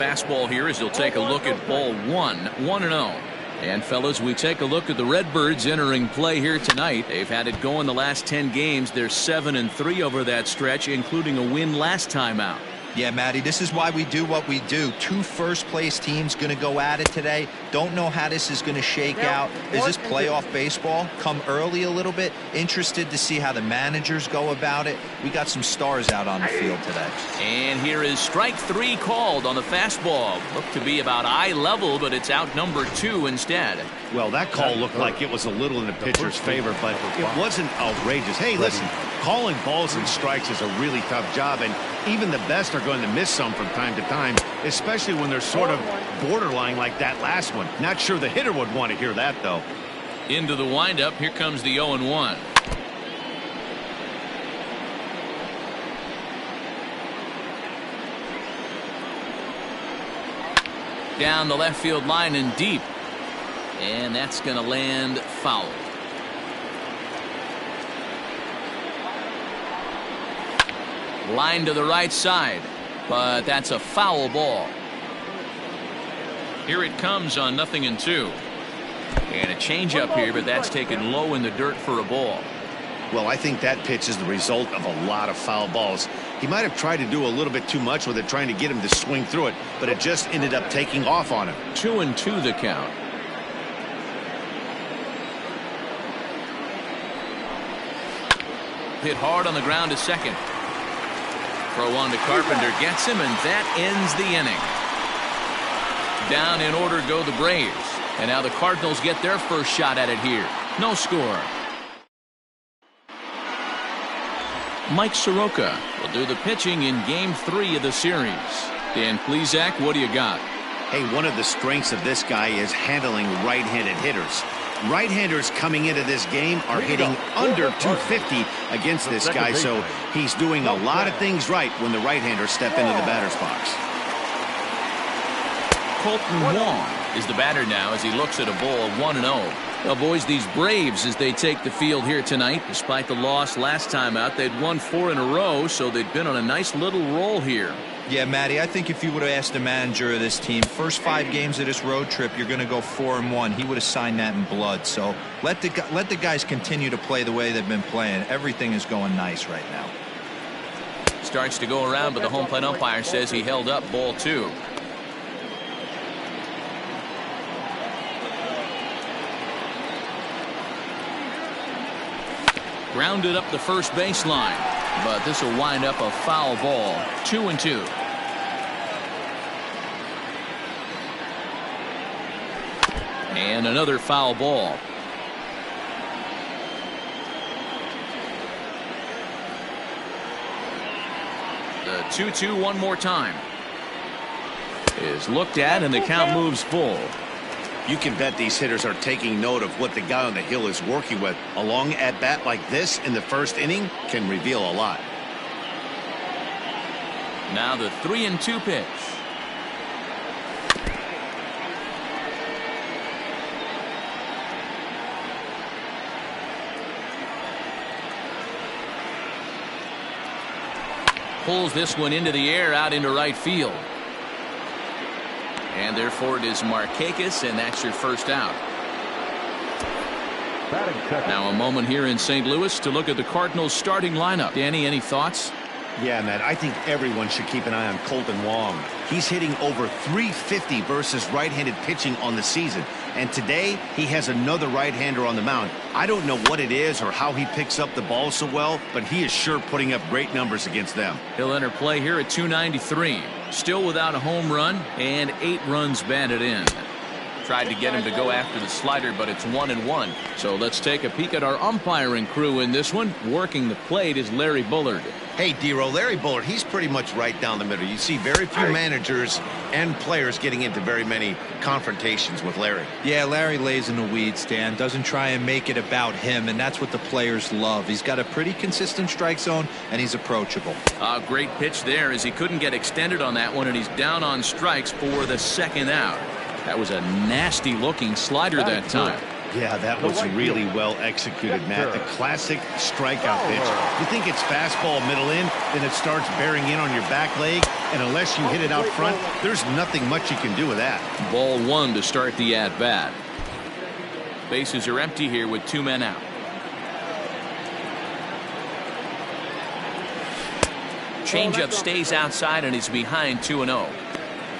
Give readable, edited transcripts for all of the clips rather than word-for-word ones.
Fastball here as he'll take a look at ball 1-0. And fellas, we take a look at the Redbirds entering play here tonight. They've had it going the last 10 games. They're 7-3 over that stretch, including a win last time out. Yeah, Matty, this is why we do what we do. Two first-place teams going to go at it today. Don't know how this is going to shake out. Is this playoff baseball? Come early a little bit. Interested to see how the managers go about it. We got some stars out on the field today. And here is strike 3 called on the fastball. Looked to be about eye level, but it's out number 2 instead. Well, that call looked like it was a little in the pitcher's favor, but it wasn't outrageous. Hey, listen, calling balls and strikes is a really tough job, and even the best are going to miss some from time to time, especially when they're sort of borderline like that last one. Not sure the hitter would want to hear that, though. Into the windup. Here comes the 0-1. Down the left field line and deep. And that's going to land foul. Line to the right side, but that's a foul ball. Here it comes on 0-2. And a changeup here, but that's taken low in the dirt for a ball. Well, I think that pitch is the result of a lot of foul balls. He might have tried to do a little bit too much with it, trying to get him to swing through it, but it just ended up taking off on him. 2-2 the count. Hit hard on the ground to second. Throw on to Carpenter, gets him, and that ends the inning. Down in order go the Braves. And now the Cardinals get their first shot at it here. No score. Mike Soroka will do the pitching in Game 3 of the series. Dan Plesac, what do you got? Hey, one of the strengths of this guy is handling right-handed hitters. Right-handers coming into this game are hitting under 250 against this guy, so he's doing a lot of things right when the right-handers step into the batter's box. Colton Wong is the batter now as he looks at a ball of 1-0. Well, boys, these Braves, as they take the field here tonight, despite the loss last time out, they'd won 4 in a row, so they'd been on a nice little roll here. Yeah, Matty, I think if you would have asked the manager of this team, first 5 games of this road trip, you're going to go 4-1. He would have signed that in blood. So let the guys continue to play the way they've been playing. Everything is going nice right now. Starts to go around, but the home plate umpire says he held up ball 2. Grounded up the first baseline, but this will wind up a foul ball. 2-2. And another foul ball. The 2-2 one more time is looked at, and the count moves full. You can bet these hitters are taking note of what the guy on the hill is working with. A long at-bat like this in the first inning can reveal a lot. Now the 3-2 pitch. Pulls this one into the air out into right field. And therefore it is Markakis, and that's your first out. Now a moment here in St. Louis to look at the Cardinals starting lineup. Danny, any thoughts? Yeah, Matt, I think everyone should keep an eye on Colton Wong. He's hitting over 350 versus right-handed pitching on the season. And today, he has another right-hander on the mound. I don't know what it is or how he picks up the ball so well, but he is sure putting up great numbers against them. He'll enter play here at 293. Still without a home run and 8 runs batted in. Tried to get him to go after the slider, but it's 1-1. So let's take a peek at our umpiring crew in this one. Working the plate is Larry Bullard. Hey, D-Row, Larry Bullard, he's pretty much right down the middle. You see very few managers and players getting into very many confrontations with Larry. Yeah, Larry lays in the weeds, Dan. Doesn't try and make it about him, and that's what the players love. He's got a pretty consistent strike zone, and he's approachable. A great pitch there as he couldn't get extended on that one, and he's down on strikes for the second out. That was a nasty looking slider that time. Yeah, that was really well executed, Matt. The classic strikeout pitch. You think it's fastball middle in, then it starts bearing in on your back leg, and unless you hit it out front, there's nothing much you can do with that. Ball one to start the at-bat. Bases are empty here with 2 men out. Changeup stays outside and he's behind 2-0.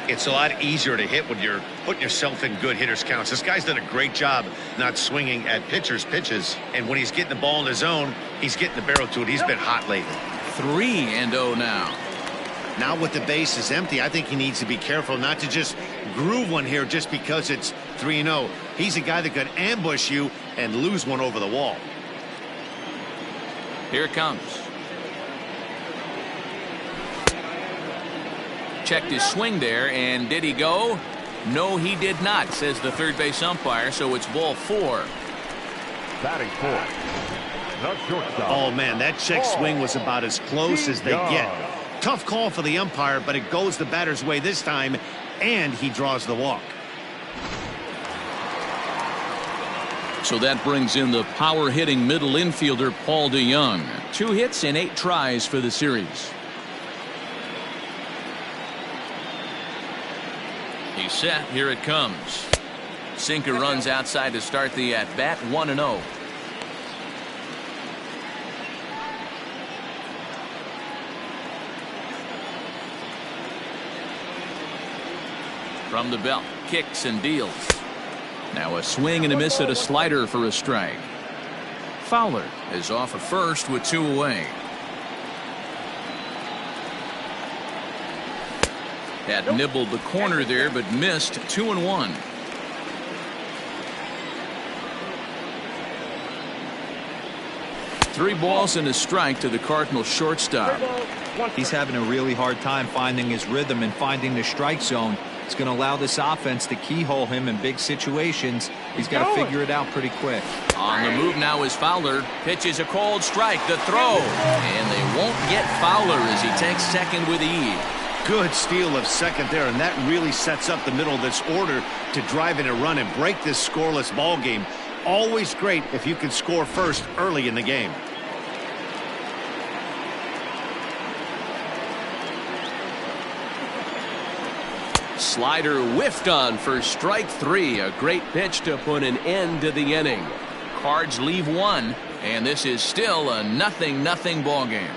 It's a lot easier to hit when you're putting yourself in good hitter's counts. This guy's done a great job not swinging at pitchers' pitches. And when he's getting the ball in his zone, he's getting the barrel to it. He's been hot lately. 3-0 now. Now with the bases empty, I think he needs to be careful not to just groove one here just because it's 3-0. He's a guy that could ambush you and lose one over the wall. Here it comes. Checked his swing there, and did he go? No, he did not, says the third base umpire, so it's ball 4. Batting fourth, the shortstop. Oh, man, that check swing was about as close as they get. Tough call for the umpire, but it goes the batter's way this time, and he draws the walk. So that brings in the power-hitting middle infielder Paul DeJong. 2 hits in 8 tries for the series. He's set. Here it comes. Sinker runs outside to start the at-bat. 1-0. From the belt, kicks and deals. Now a swing and a miss at a slider for a strike. Fowler is off at first with 2 away. Had nibbled the corner there, but missed. 2-1. Three balls and a strike to the Cardinals shortstop. He's having a really hard time finding his rhythm and finding the strike zone. It's going to allow this offense to keyhole him in big situations. He's got to figure it out pretty quick. On the move now is Fowler. Pitches a cold strike. The throw. And they won't get Fowler as he takes second with ease. Good steal of second there, and that really sets up the middle of this order to drive in a run and break this scoreless ball game. Always great if you can score first early in the game. Slider whiffed on for strike 3. A great pitch to put an end to the inning. Cards leave 1, and this is still a 0-0 ball game.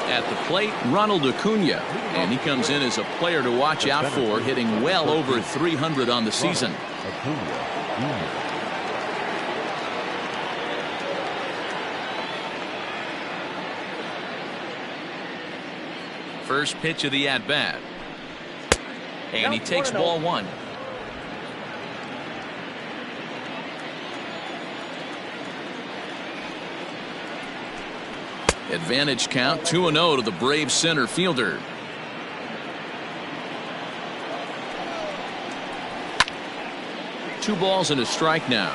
At the plate, Ronald Acuna, and he comes in as a player to watch out for, hitting well over 300 on the season. First pitch of the at-bat. And he takes ball 1. Advantage count 2-0 to the Braves center fielder. Two balls and a strike now.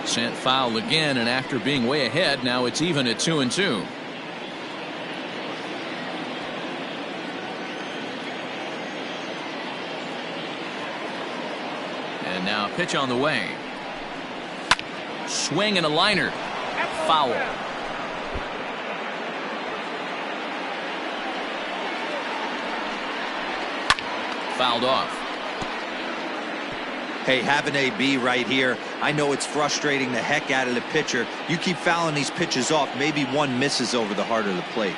Sent foul again, and after being way ahead, now it's even at 2-2. And now pitch on the way. Swing and a liner. Foul. Fouled off. Hey, have an AB right here. I know it's frustrating the heck out of the pitcher. You keep fouling these pitches off, maybe one misses over the heart of the plate.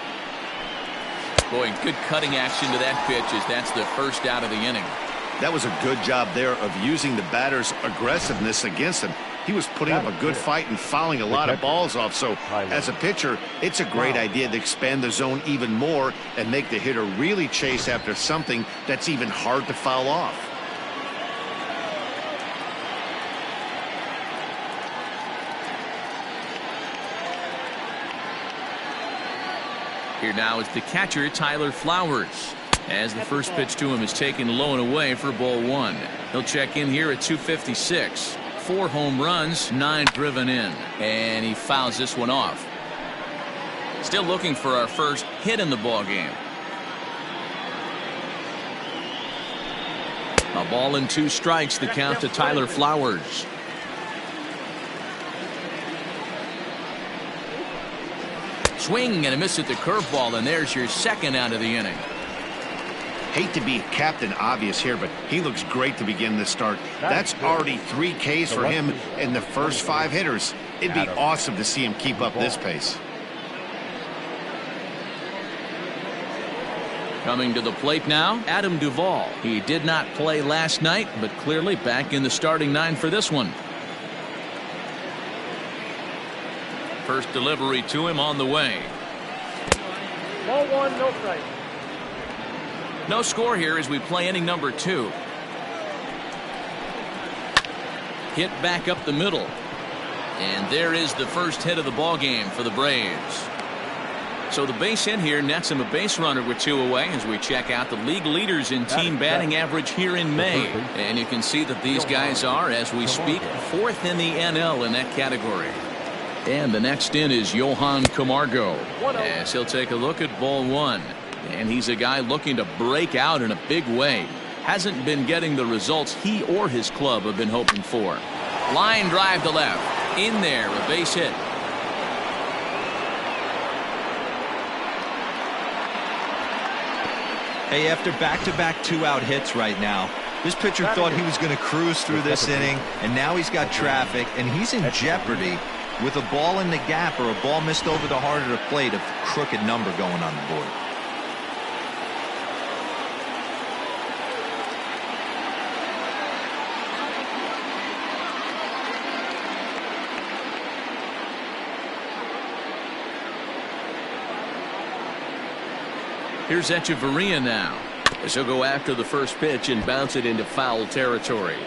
Boy, good cutting action to that pitch as that's the first out of the inning. That was a good job there of using the batter's aggressiveness against him. He was putting up a good fight and fouling a lot of balls off. So as a pitcher, it's a great idea to expand the zone even more and make the hitter really chase after something that's even hard to foul off. Here now is the catcher, Tyler Flowers, as the first pitch to him is taken low and away for ball 1. He'll check in here at 256. 4 home runs, 9 driven in, and he fouls this one off. Still looking for our first hit in the ball game. A ball and 2 strikes, the count to Tyler Flowers. Swing and a miss at the curveball, and there's your second out of the inning. Hate to be Captain Obvious here, but he looks great to begin this start. That's already 3 Ks for him in the first 5 hitters. It'd be awesome to see him keep up this pace. Coming to the plate now, Adam Duvall. He did not play last night, but clearly back in the starting 9 for this one. First delivery to him on the way. Ball 1, no strike. No score here as we play inning number 2. Hit back up the middle. And there is the first hit of the ball game for the Braves. So the base hit here nets him a base runner with 2 away as we check out the league leaders in team batting average here in May. And you can see that these guys are, as we speak, 4th in the NL in that category. And the next in is Johan Camargo, as he'll take a look at ball 1. And he's a guy looking to break out in a big way. Hasn't been getting the results he or his club have been hoping for. Line drive to left. In there, a base hit. Hey, after back-to-back 2-out hits right now, this pitcher thought he was going to cruise through this inning, and now he's got traffic, and he's in jeopardy with a ball in the gap or a ball missed over the heart of the plate, a crooked number going on the board. Here's Echeverria now, as he'll go after the first pitch and bounce it into foul territory.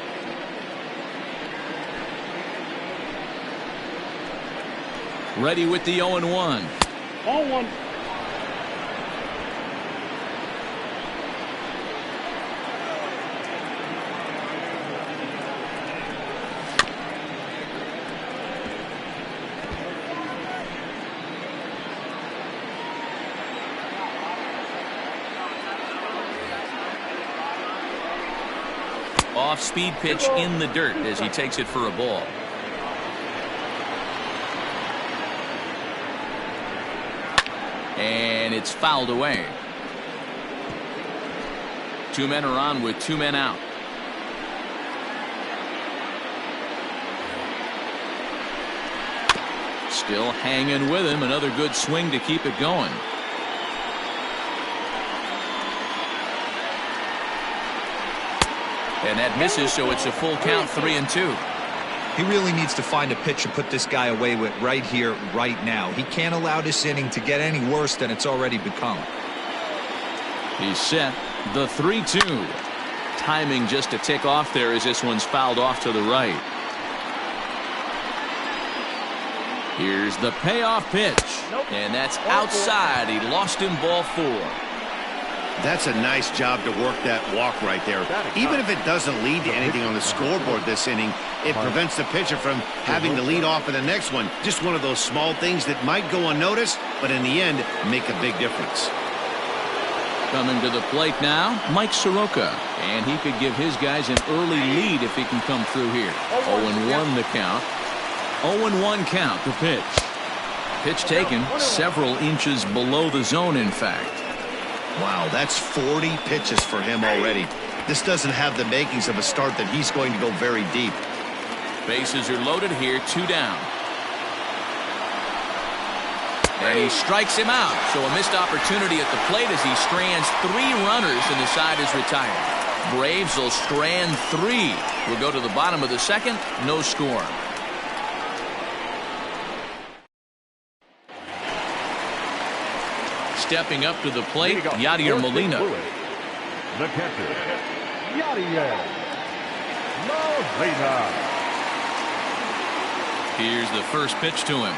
Ready with the 0-1. Ball 1. Off-speed pitch in the dirt as he takes it for a ball. And it's fouled away. 2 men are on with 2 men out. Still hanging with him. Another good swing to keep it going. And that misses, so it's a full count, 3-2. He really needs to find a pitch to put this guy away with right here, right now. He can't allow this inning to get any worse than it's already become. He's set. The 3-2. Timing just to tick off there as this one's fouled off to the right. Here's the payoff pitch. And that's outside. He lost him, ball 4. That's a nice job to work that walk right there. Even if it doesn't lead to anything on the scoreboard this inning, it prevents the pitcher from having to lead off in the next one. Just one of those small things that might go unnoticed, but in the end, make a big difference. Coming to the plate now, Mike Soroka. And he could give his guys an early lead if he can come through here. 0-1 the count. 0-1 count the pitch. Pitch taken several inches below the zone, in fact. Wow, that's 40 pitches for him already. This doesn't have the makings of a start that he's going to go very deep. Bases are loaded here, 2 down. And he strikes him out. So a missed opportunity at the plate as he strands 3 runners and the side is retired. Braves will strand 3. We'll go to the bottom of the second. No score. Stepping up to the plate, Yadier Molina. The catcher, Yadier Molina. Here's the first pitch to him.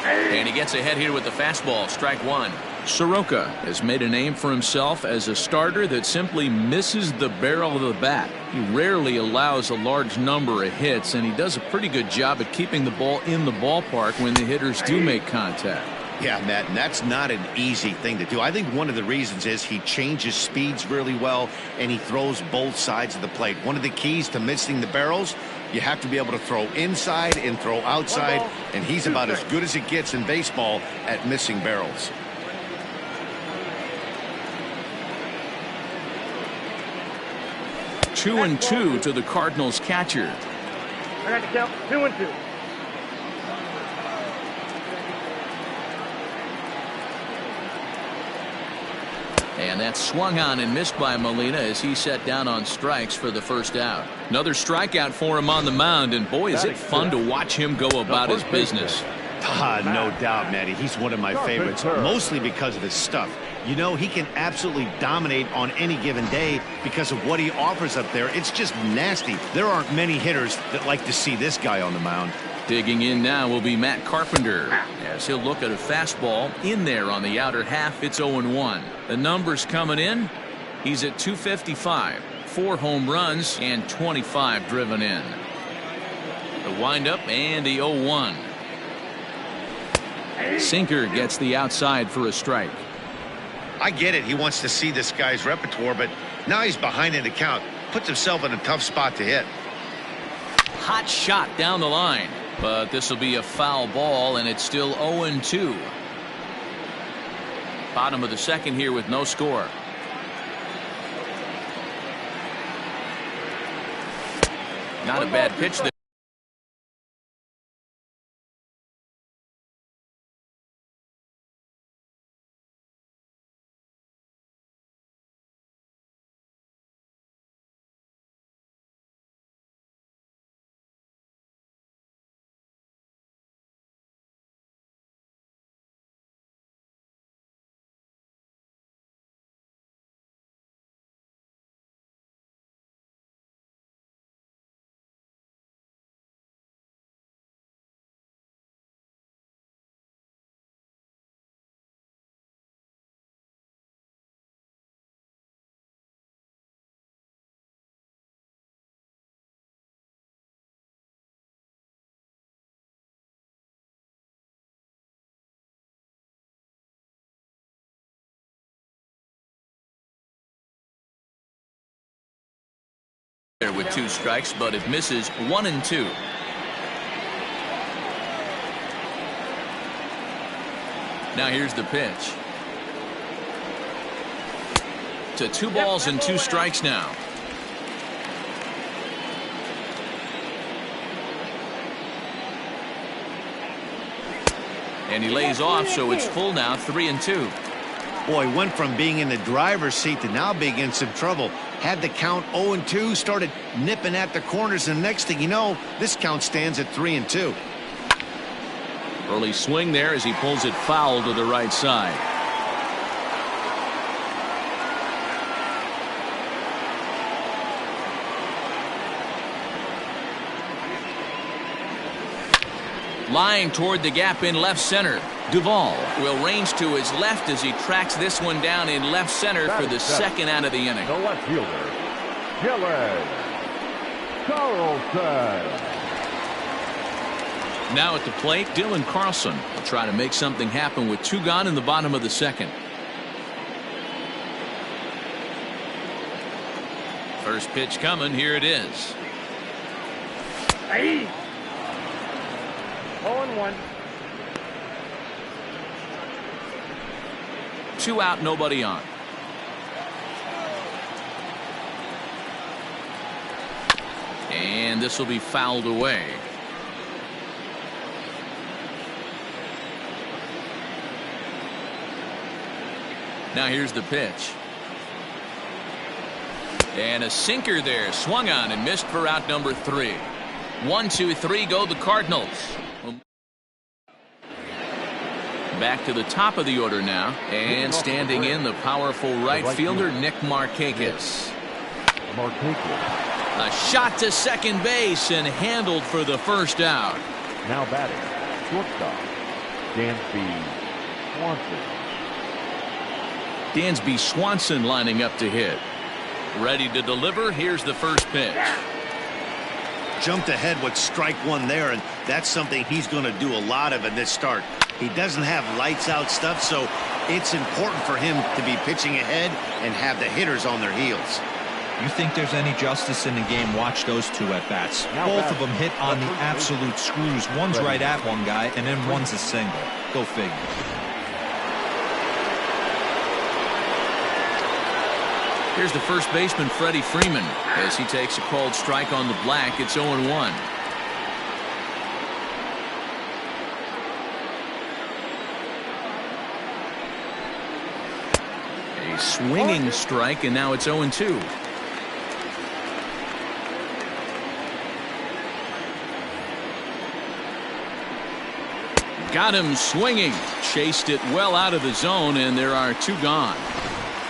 And he gets ahead here with the fastball. Strike one. Soroka has made a name for himself as a starter that simply misses the barrel of the bat. He rarely allows a large number of hits, and he does a pretty good job at keeping the ball in the ballpark when the hitters do make contact. Yeah, Matt, and that's not an easy thing to do. I think one of the reasons is he changes speeds really well, and he throws both sides of the plate. One of the keys to missing the barrels, you have to be able to throw inside and throw outside, and he's about as good as it gets in baseball at missing barrels. Two and two to the Cardinals catcher. I got to count 2-2. And that's swung on and missed by Molina as he set down on strikes for the first out. Another strikeout for him on the mound, and boy, is it fun to watch him go about his business. No doubt, Matty. He's one of my favorites, mostly because of his stuff. You know, he can absolutely dominate on any given day because of what he offers up there. It's just nasty. There aren't many hitters that like to see this guy on the mound. Digging in now will be Matt Carpenter as he'll look at a fastball in there on the outer half. It's 0-1. The numbers coming in. He's at 255, 4 home runs and 25 driven in. The windup and the 0-1. Sinker gets the outside for a strike. I get it. He wants to see this guy's repertoire, but now he's behind in the count. Puts himself in a tough spot to hit. Hot shot down the line, but this will be a foul ball, and it's still 0-2. Bottom of the second here with no score. Not a bad pitch there. There with 2 strikes, but it misses 1-2. Now here's the pitch. To 2 balls and 2 strikes now. And he lays off, so it's full now, 3-2. Boy, went from being in the driver's seat to now being in some trouble. Had the count 0-2, started nipping at the corners, and the next thing you know, this count stands at 3-2. Early swing there as he pulls it foul to the right side. Lying toward the gap in left center. Duvall will range to his left as he tracks this one down in left center for the second out of the inning. The left fielder, Gillen Carlson. Now at the plate, Dylan Carlson will try to make something happen with 2 gone in the bottom of the second. First pitch coming. Here it is. 0-1. 2 out, nobody on. And this will be fouled away. Now here's the pitch. And a sinker there, swung on and missed for out number 3. 1, 2, 3 go the Cardinals. Back to the top of the order now, and standing in the powerful right fielder Nick Markakis. A shot to second base and handled for the first out. Now batting, shortstop, Dansby Swanson lining up to hit. Ready to deliver. Here's the first pitch. Jumped ahead with strike one there, and that's something he's going to do a lot of in this start. He doesn't have lights out stuff, so it's important for him to be pitching ahead and have the hitters on their heels. You think there's any justice in the game? Watch those two at bats. Both of them hit on the absolute screws. One's right at one guy, and then one's a single. Go figure. Here's the first baseman, Freddie Freeman, as he takes a called strike on the black. It's 0-1. A swinging strike, and now it's 0-2. Got him swinging. Chased it well out of the zone, and there are two gone.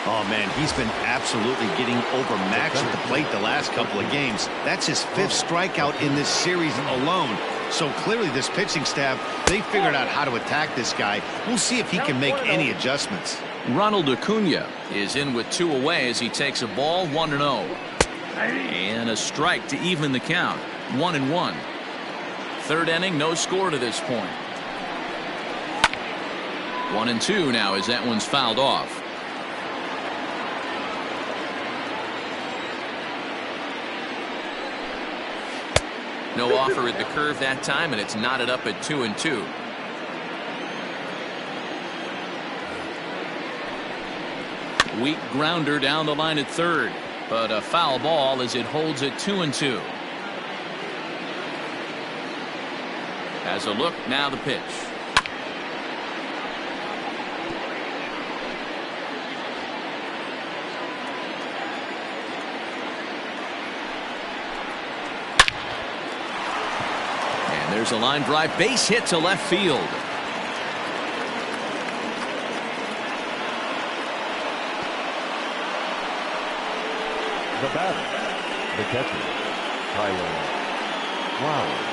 Oh, man, he's been absolutely getting overmatched at the plate the last couple of games. That's his 5th strikeout in this series alone. So clearly this pitching staff, they figured out how to attack this guy. We'll see if he can make any adjustments. Ronald Acuna is in with 2 away as he takes a ball, 1-0. And a strike to even the count, 1-1. 3rd inning, no score to this point. 1-2 now as that one's fouled off. No offer at the curve that time, and it's knotted up at 2-2. Weak grounder down the line at 3rd, but a foul ball as it holds at 2-2. Has a look, now the pitch. There's a line drive, base hit to left field. The batter, the catcher, Tyler Flowers.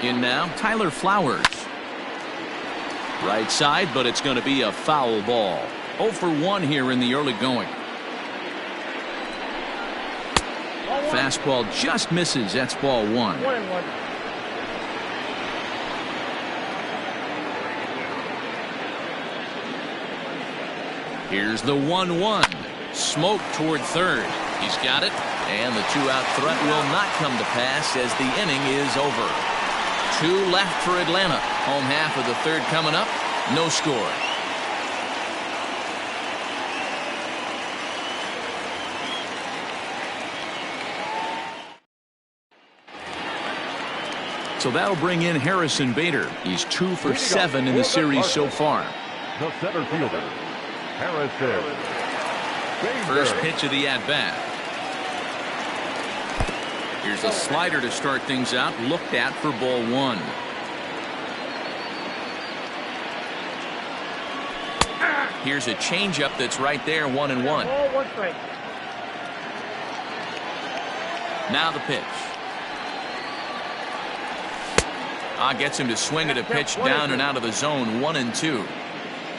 In now, Tyler Flowers. Right side, but it's going to be a foul ball. 0 for 1 here in the early going. Fastball just misses. That's ball 1. 1-1. Here's the 1-1. Smoke toward 3rd. He's got it, and the 2-out threat will not come to pass as the inning is over. 2 left for Atlanta. Home half of the 3rd coming up. No score. So that'll bring in Harrison Bader. He's 2 for 7 in the series so far. The center fielder, Harrison Bader. First pitch of the at-bat. Here's a slider to start things out. Looked at for ball 1. Here's a changeup that's right there, 1-1. Ball 1 strike. Now the pitch. Gets him to swing at a pitch down and out of the zone, 1-2.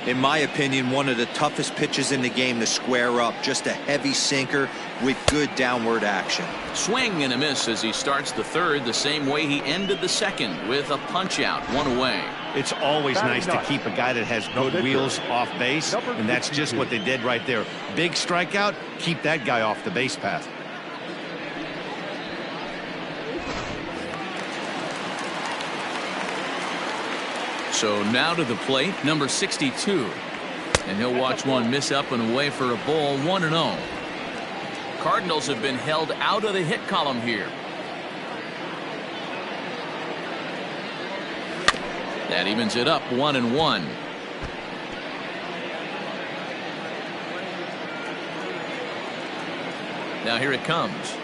In my opinion, one of the toughest pitches in the game to square up. Just a heavy sinker with good downward action. Swing and a miss as he starts the 3rd the same way he ended the 2nd with a punch out, 1 away. It's always nice to keep a guy that has good wheels off base, and that's just what they did right there. Big strikeout, keep that guy off the base path. So now to the plate, number 62. And he'll watch one miss up and away for a ball, 1-0. Cardinals have been held out of the hit column here. That evens it up, 1-1. Now here it comes.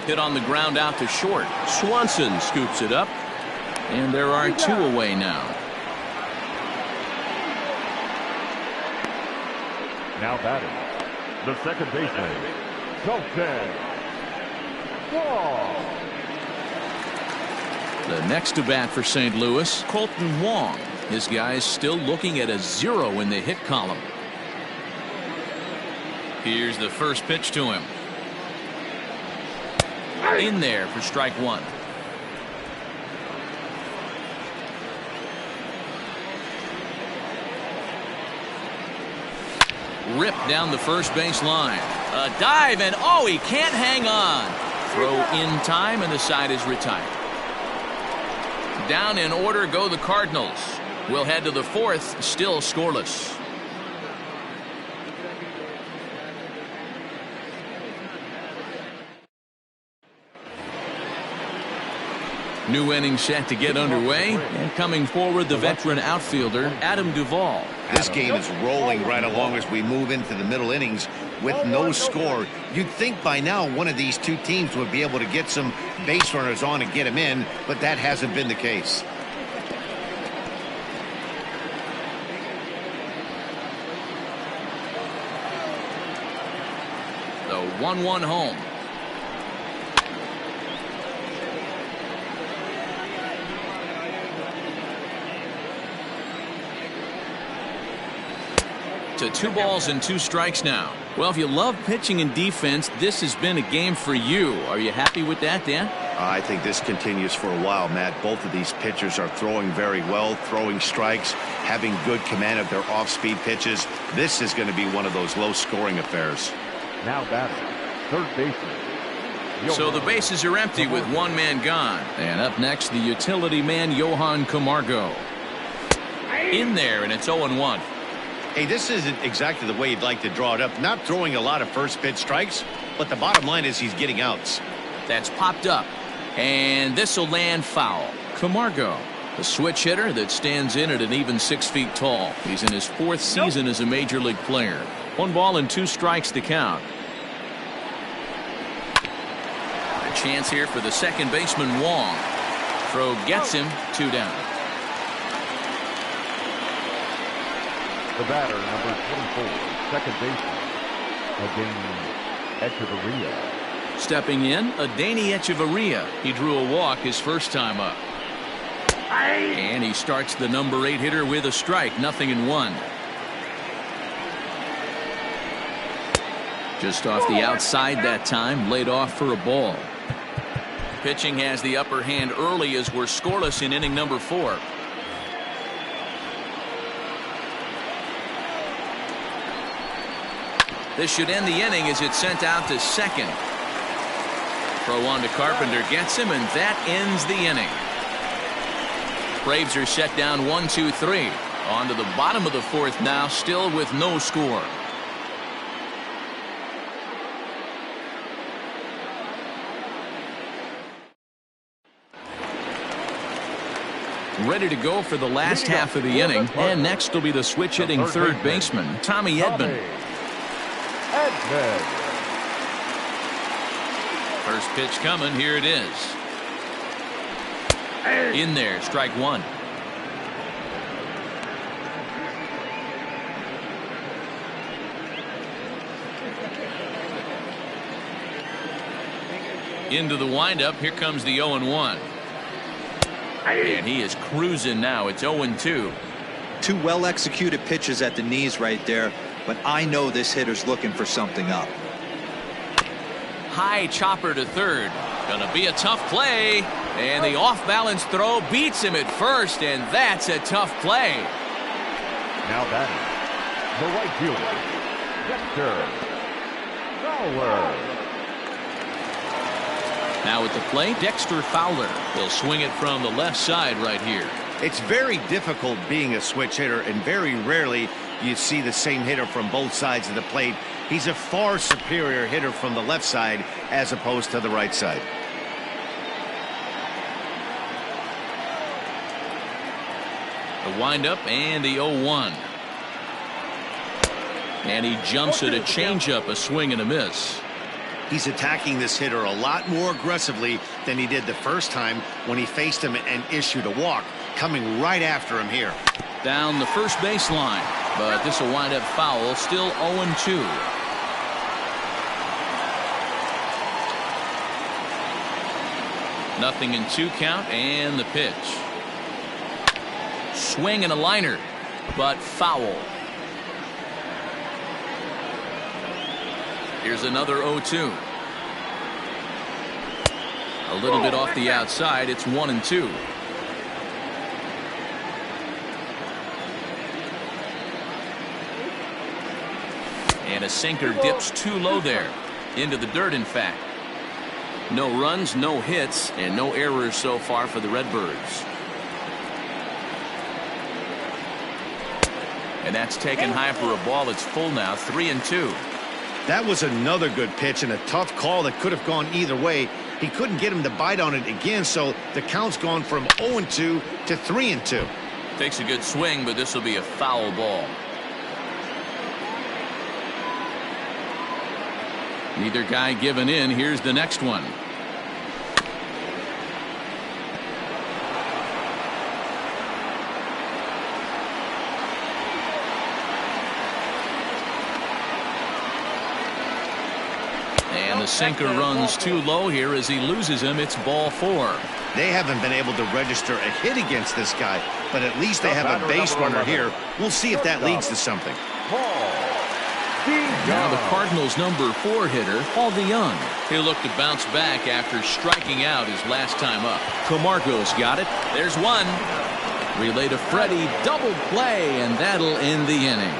Hit on the ground out to short. Swanson scoops it up. And there are 2 away now. Now batting, the second baseman, Colton Wong. The next to bat for St. Louis, Colton Wong. His guys still looking at a 0 in the hit column. Here's the first pitch to him. In there for strike 1. Ripped down the first base line. A dive, and oh, he can't hang on. Throw in time, and the side is retired. Down in order go the Cardinals. We'll head to the 4th, still scoreless. New inning set to get underway, and coming forward the veteran outfielder Adam Duvall. This game is rolling right along as we move into the middle innings with no score. You'd think by now one of these 2 teams would be able to get some base runners on and get them in, but that hasn't been the case. The 1-1 home. To 2 balls and 2 strikes now. Well, if you love pitching and defense, this has been a game for you. Are you happy with that, Dan? I think this continues for a while, Matt. Both of these pitchers are throwing very well, throwing strikes, having good command of their off-speed pitches. This is going to be one of those low-scoring affairs. Now batting, third baseman. So the bases are empty with 1 man gone. And up next, the utility man, Johan Camargo. In there, and it's 0-1. Hey, this isn't exactly the way you'd like to draw it up. Not throwing a lot of first pitch strikes, but the bottom line is he's getting outs. That's popped up, and this will land foul. Camargo, a switch hitter that stands in at an even 6 feet tall. He's in his 4th season as a major league player. 1 ball and 2 strikes to count. A chance here for the second baseman, Wong. Throw gets him, 2 down. The batter, number 24, second baseman, Adeiny Echeverria. Stepping in, Adeiny Echeverria. He drew a walk his first time up. And he starts the number 8 hitter with a strike, 0-1. Just off the outside that time, laid off for a ball. Pitching has the upper hand early as we're scoreless in inning number 4. This should end the inning as it's sent out to second. Throw on to Carpenter, gets him, and that ends the inning. Braves are set down 1-2-3. On to the bottom of the 4th now, still with no score. Ready to go for the last half of the inning, and next will be the switch hitting third baseman, Tommy Edman. First pitch coming, here it is. In there, strike 1. Into the windup, here comes the 0-1. And he is cruising now. It's 0-2. 2 well-executed pitches at the knees right there, but I know this hitter's looking for something up. High chopper to third. Gonna be a tough play. And the off-balance throw beats him at first, and that's a tough play. Now batting, the right fielder, Dexter Fowler. Now at the plate, Dexter Fowler. He'll swing it from the left side right here. It's very difficult being a switch hitter, and very rarely you see the same hitter from both sides of the plate. He's a far superior hitter from the left side as opposed to the right side. The windup and the 0-1. And he jumps at a changeup, a swing and a miss. He's attacking this hitter a lot more aggressively than he did the first time when he faced him and issued a walk. Coming right after him here. Down the first baseline, but this will wind up foul. Still 0-2. Nothing in 2 count, and the pitch. Swing and a liner, but foul. Here's another 0-2. A little bit off the outside. It's 1-2. And a sinker dips too low there. Into the dirt, in fact. No runs, no hits, and no errors so far for the Redbirds. And that's taken high for a ball. It's full now, 3-2. That was another good pitch and a tough call that could have gone either way. He couldn't get him to bite on it again, so the count's gone from 0-2 to 3-2. Takes a good swing, but this will be a foul ball. Neither guy giving in. Here's the next one. And the sinker runs too low here as he loses him. It's ball 4. They haven't been able to register a hit against this guy, but at least they have a base runner here. We'll see if that leads to something. Now the Cardinals' number 4 hitter, Paul DeYoung. He'll look to bounce back after striking out his last time up. Camargo's got it. There's one. Relay to Freddie. Double play, and that'll end the inning.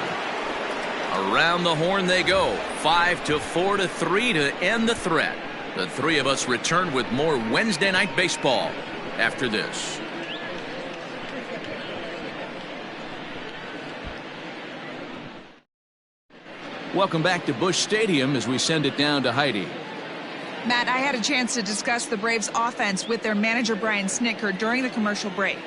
Around the horn they go. 5-4 to 3 to end the threat. The three of us return with more Wednesday Night Baseball after this. Welcome back to Busch Stadium as we send it down to Heidi. Matt, I had a chance to discuss the Braves offense with their manager Brian Snitker during the commercial break.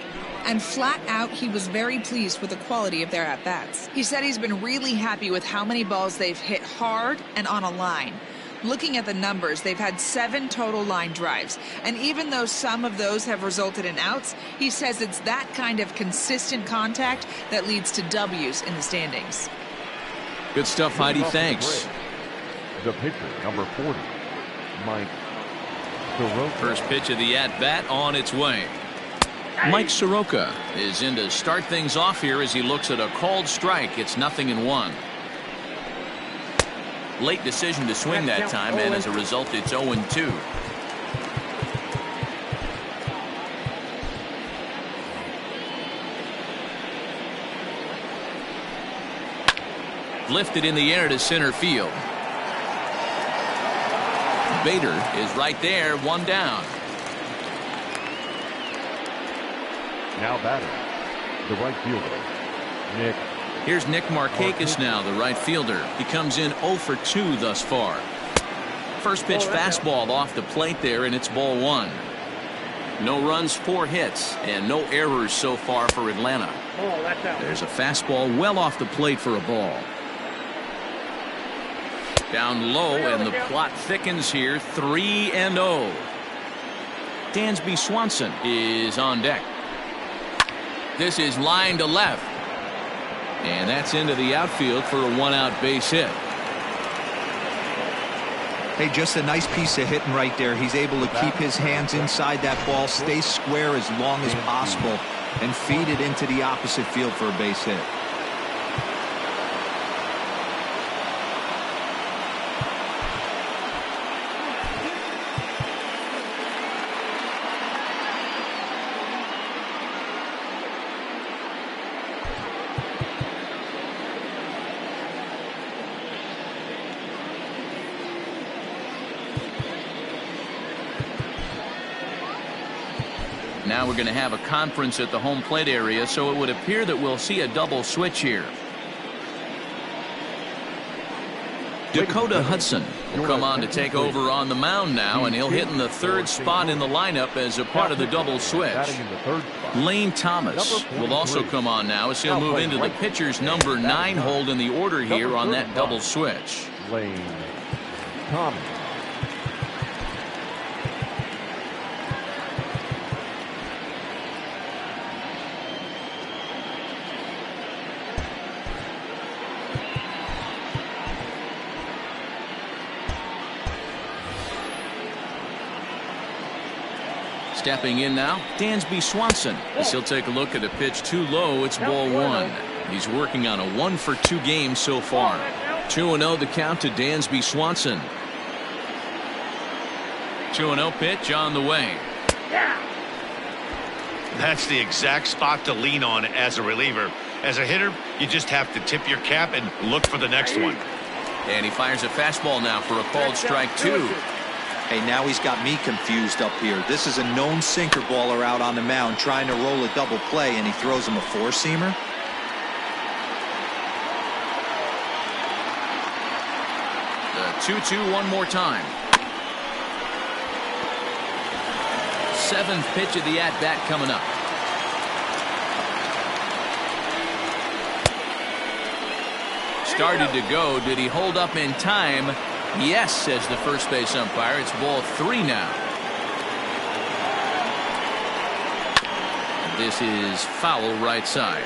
And flat out, he was very pleased with the quality of their at-bats. He said he's been really happy with how many balls they've hit hard and on a line. Looking at the numbers, they've had 7 total line drives. And even though some of those have resulted in outs, he says it's that kind of consistent contact that leads to W's in the standings. Good stuff, Heidi. Thanks. The pitcher, number 40, Mike Soroka. First pitch of the at-bat on its way. Mike Soroka is in to start things off here as he looks at a called strike. It's 0-1. Late decision to swing that time, and as a result, it's 0-2. Lifted in the air to center field. Bader is right there, 1 down. Now batting, the right fielder, Nick. Here's Nick Markakis now, the right fielder. He comes in 0 for 2 thus far. First pitch fastball off the plate there, and it's ball 1. No runs, 4 hits, and no errors so far for Atlanta. There's a fastball well off the plate for a ball. Down low, and the plot thickens here. 3-0. Dansby Swanson is on deck. This is line to left. And that's into the outfield for a 1-out base hit. Hey, just a nice piece of hitting right there. He's able to keep his hands inside that ball, stay square as long as possible, and feed it into the opposite field for a base hit. Now we're going to have a conference at the home plate area, so it would appear that we'll see a double switch here. Dakota Hudson will come on to take over on the mound now, and he'll hit in the 3rd spot in the lineup as a part of the double switch. Lane Thomas will also come on now as he'll move into the pitcher's number 9 hold in the order here on that double switch. Lane Thomas. Stepping in now, Dansby Swanson. As he'll take a look at the pitch too low, it's ball one. He's working on a 1-for-2 game so far. 2-0 the count to Dansby Swanson. 2-0 pitch on the way. That's the exact spot to lean on as a reliever. As a hitter, you just have to tip your cap and look for the next one. And he fires a fastball now for a called strike 2. Hey, now he's got me confused up here. This is a known sinker baller out on the mound trying to roll a double play, and he throws him a four-seamer. The 2-2 one more time. 7th pitch of the at-bat coming up. Started to go. Did he hold up in time? Yes, says the first base umpire. It's ball 3 now. This is foul right side.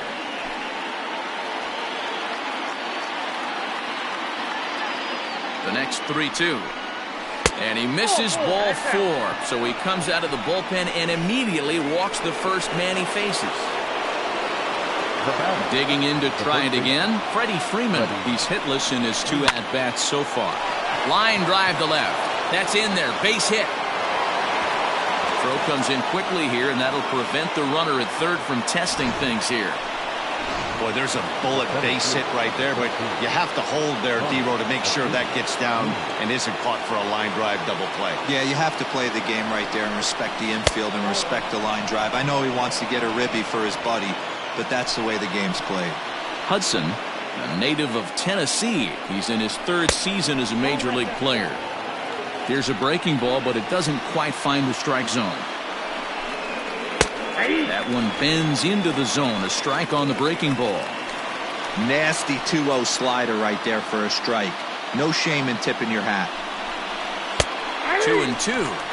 The next 3-2. And he misses ball 4. So he comes out of the bullpen and immediately walks the first man he faces. Digging in to try it again, Freddie Freeman. He's hitless in his 2 at-bats so far. Line drive to left. That's in there. Base hit. Throw comes in quickly here, and that'll prevent the runner at third from testing things here. Boy, there's a bullet base hit right there, but you have to hold there, D-Row, to make sure that gets down and isn't caught for a line drive double play. Yeah, you have to play the game right there and respect the infield and respect the line drive. I know he wants to get a ribby for his buddy, but that's the way the game's played. Hudson, a native of Tennessee. He's in his 3rd season as a major league player. Here's a breaking ball, but it doesn't quite find the strike zone. That one bends into the zone. A strike on the breaking ball. Nasty 2-0 slider right there for a strike. No shame in tipping your hat. 2-2.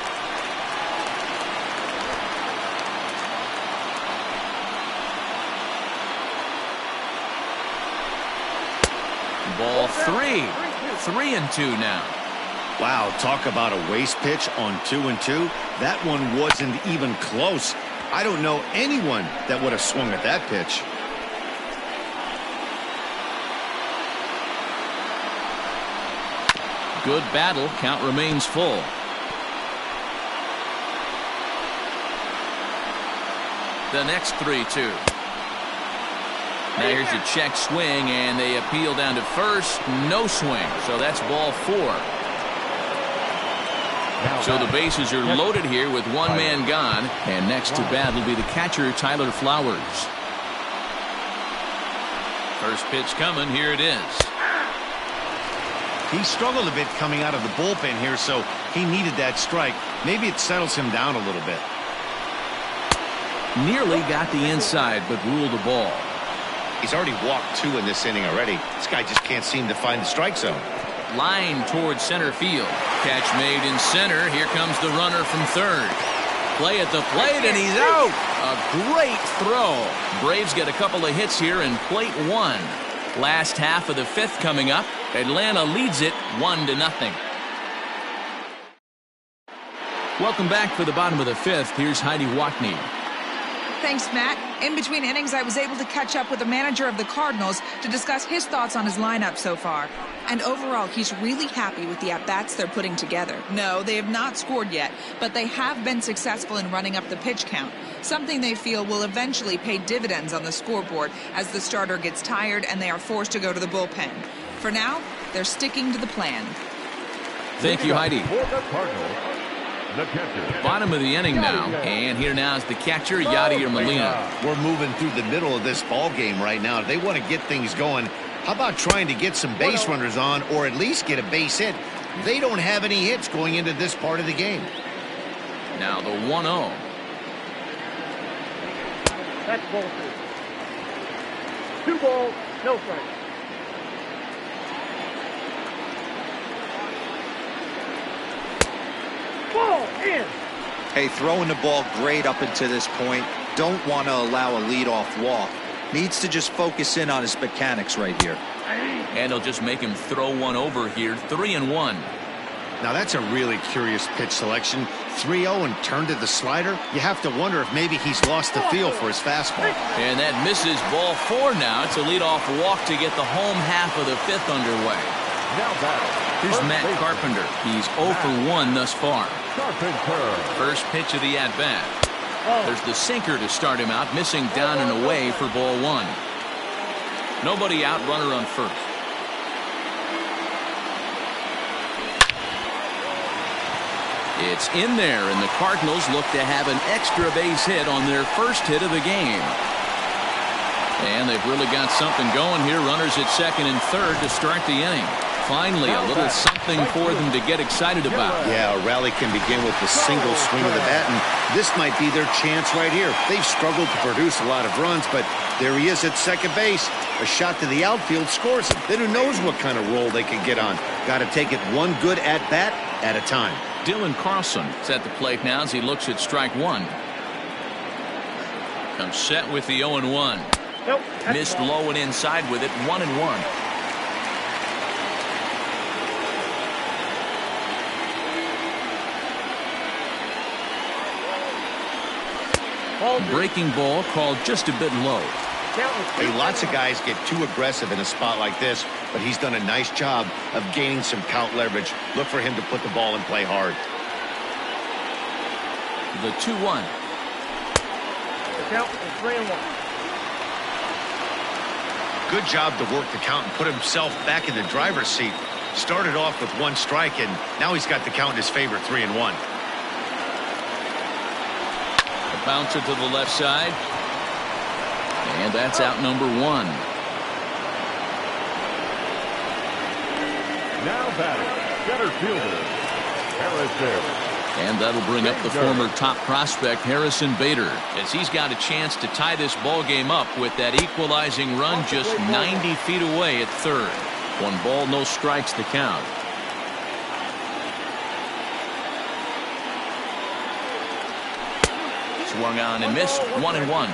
Ball 3. 3-2 now. Wow, talk about a waste pitch on 2-2. That one wasn't even close. I don't know anyone that would have swung at that pitch. Good battle. Count remains full. The next 3-2. Now here's a check swing, and they appeal down to first. No swing, so that's ball 4. So the bases are loaded here with one man gone, and next to bat will be the catcher, Tyler Flowers. First pitch coming. Here it is. He struggled a bit coming out of the bullpen here, so he needed that strike. Maybe it settles him down a little bit. Nearly got the inside, but ruled the ball. He's already walked 2 in this inning already. This guy just can't seem to find the strike zone. Line towards center field. Catch made in center. Here comes the runner from third. Play at the plate, and he's out. A great throw. Braves get a couple of hits here in plate 1. Last half of the 5th coming up. Atlanta leads it 1-0. Welcome back for the bottom of the 5th. Here's Heidi Watney. Thanks, Matt. In between innings, I was able to catch up with the manager of the Cardinals to discuss his thoughts on his lineup so far. And overall, he's really happy with the at-bats they're putting together. No, they have not scored yet, but they have been successful in running up the pitch count, something they feel will eventually pay dividends on the scoreboard as the starter gets tired and they are forced to go to the bullpen. For now, they're sticking to the plan. Thank you, Heidi. The catcher. Bottom of the inning now, and here now is the catcher, Yadier Molina. We're moving through the middle of this ball game right now. They want to get things going. How about trying to get some base runners on, or at least get a base hit? They don't have any hits going into this part of the game. Now the 1-0. That's ball 2. 2 balls, no strikes. Ball in. Hey, throwing the ball great up until this point. Don't want to allow a leadoff walk. Needs to just focus in on his mechanics right here. And he'll just make him throw one over here. 3-1. Now that's a really curious pitch selection. 3-0 and turned to the slider, you have to wonder if maybe he's lost the feel for his fastball. And that misses ball 4 now. It's a leadoff walk to get the home half of the 5th underway. Now batting. Here's Matt Carpenter. He's 0 for 1 thus far. Carpenter. First pitch of the at-bat. There's the sinker to start him out, missing down and away for ball 1. Nobody out, runner on first. It's in there, and the Cardinals look to have an extra base hit on their first hit of the game. And they've really got something going here. Runners at second and third to start the inning. Finally, a little something for them to get excited about. Yeah, a rally can begin with the single swing of the bat, and this might be their chance right here. They've struggled to produce a lot of runs, but there he is at second base. A shot to the outfield scores him. Then who knows what kind of roll they can get on. Got to take it one good at-bat at a time. Dylan Carlson is at the plate now as he looks at strike 1. Comes set with the 0-1. Nope. Missed low and inside with it, 1-1. Breaking ball called just a bit low. Hey, lots of guys get too aggressive in a spot like this, but he's done a nice job of gaining some count leverage. Look for him to put the ball in play hard. The 2-1. The count is 3-1. Good job to work the count and put himself back in the driver's seat. Started off with 1 strike, and now he's got the count in his favor, 3-1. A bouncer to the left side. And that's out number 1. Now batting. Center fielder. Harrison. And that'll bring up the former top prospect Harrison Bader, as he's got a chance to tie this ball game up with that equalizing run just 90 feet away at third. 1 ball, no strikes to count. Swung on and missed, 1-1.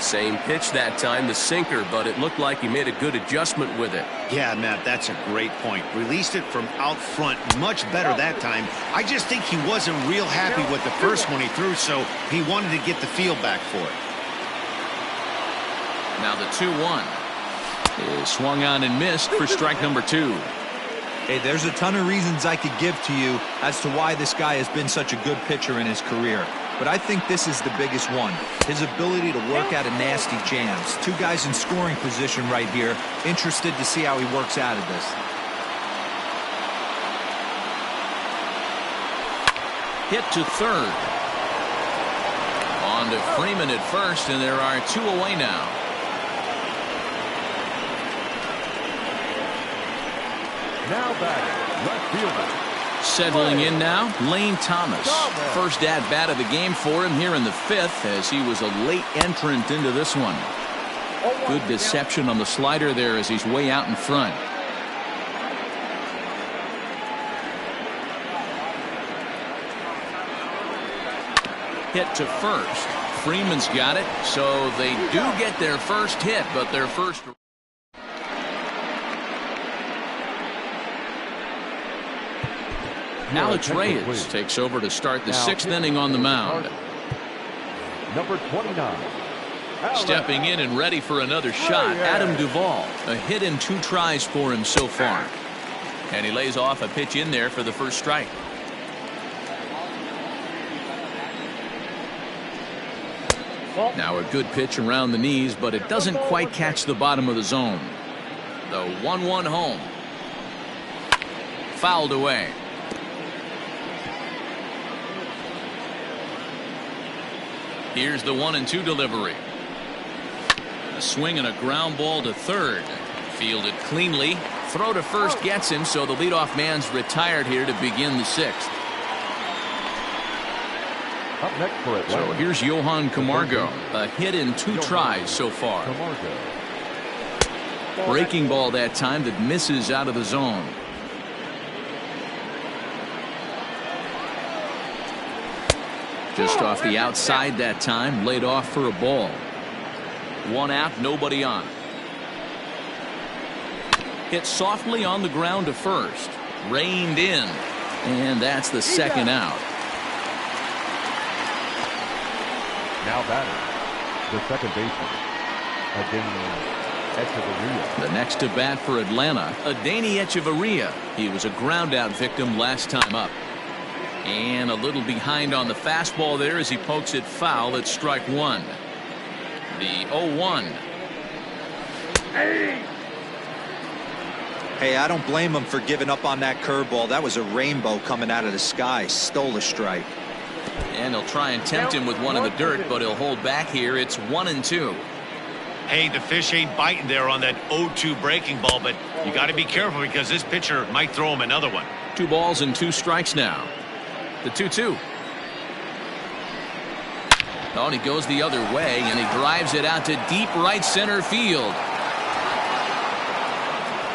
Same pitch that time, the sinker, but it looked like he made a good adjustment with it. Yeah, Matt, that's a great point. Released it from out front much better that time. I just think he wasn't real happy with the first one he threw, so he wanted to get the feel back for it. Now the 2-1 is swung on and missed for strike number 2. Hey, there's a ton of reasons I could give to you as to why this guy has been such a good pitcher in his career. But I think this is the biggest one. His ability to work out of nasty jams. 2 guys in scoring position right here. Interested to see how he works out of this. Hit to third. On to Freeman at first, and there are 2 away now. Now batting. Left fielder. Settling in now, Lane Thomas. First at-bat of the game for him here in the 5th, as he was a late entrant into this one. Good deception on the slider there as he's way out in front. Hit to first. Freeman's got it, so they do get their first hit, but their first... Alex Reyes takes over to start the 6th inning on the mound. Number 29. Stepping in and ready for another shot, Adam Duvall. A hit in 2 tries for him so far. And he lays off a pitch in there for the first strike. Now a good pitch around the knees, but it doesn't quite catch the bottom of the zone. The 1-1 home. Fouled away. Here's the 1-2 delivery. A swing and a ground ball to third. Fielded cleanly. Throw to first gets him, so the leadoff man's retired here to begin the 6th. Up next for it. So here's Johan Camargo. A hit in 2 tries so far. Breaking ball that time that misses out of the zone. Just off the outside that time, laid off for a ball. 1 out, nobody on. Hit softly on the ground to first. Reined in. And that's the 2nd out. Now batting, the second baseman, Adani Echeverria. The next to bat for Atlanta, Adani Echeverria. He was a ground-out victim last time up. And a little behind on the fastball there as he pokes it foul at strike one. The 0-1. Hey, I don't blame him for giving up on that curveball. That was a rainbow coming out of the sky. Stole a strike. And he'll try and tempt him with one in the dirt, but he'll hold back here. It's 1-2. Hey, the fish ain't biting there on that 0-2 breaking ball, but you got to be careful because this pitcher might throw him another one. 2 balls and 2 strikes now. The 2-2. Oh, and he goes the other way, and he drives it out to deep right center field.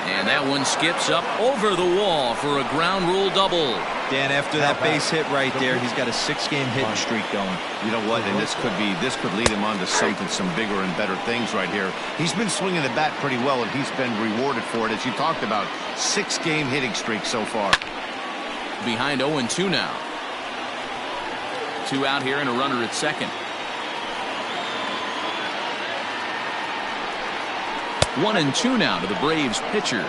And that one skips up over the wall for a ground rule double. Dan, after that base hit right there, he's got a 6-game hitting streak going. You know what? And this could lead him on to something, some bigger and better things right here. He's been swinging the bat pretty well, and he's been rewarded for it, as you talked about. 6-game hitting streak so far. Behind 0-2 now. 2 out here and a runner at second. 1-2 now to the Braves pitcher.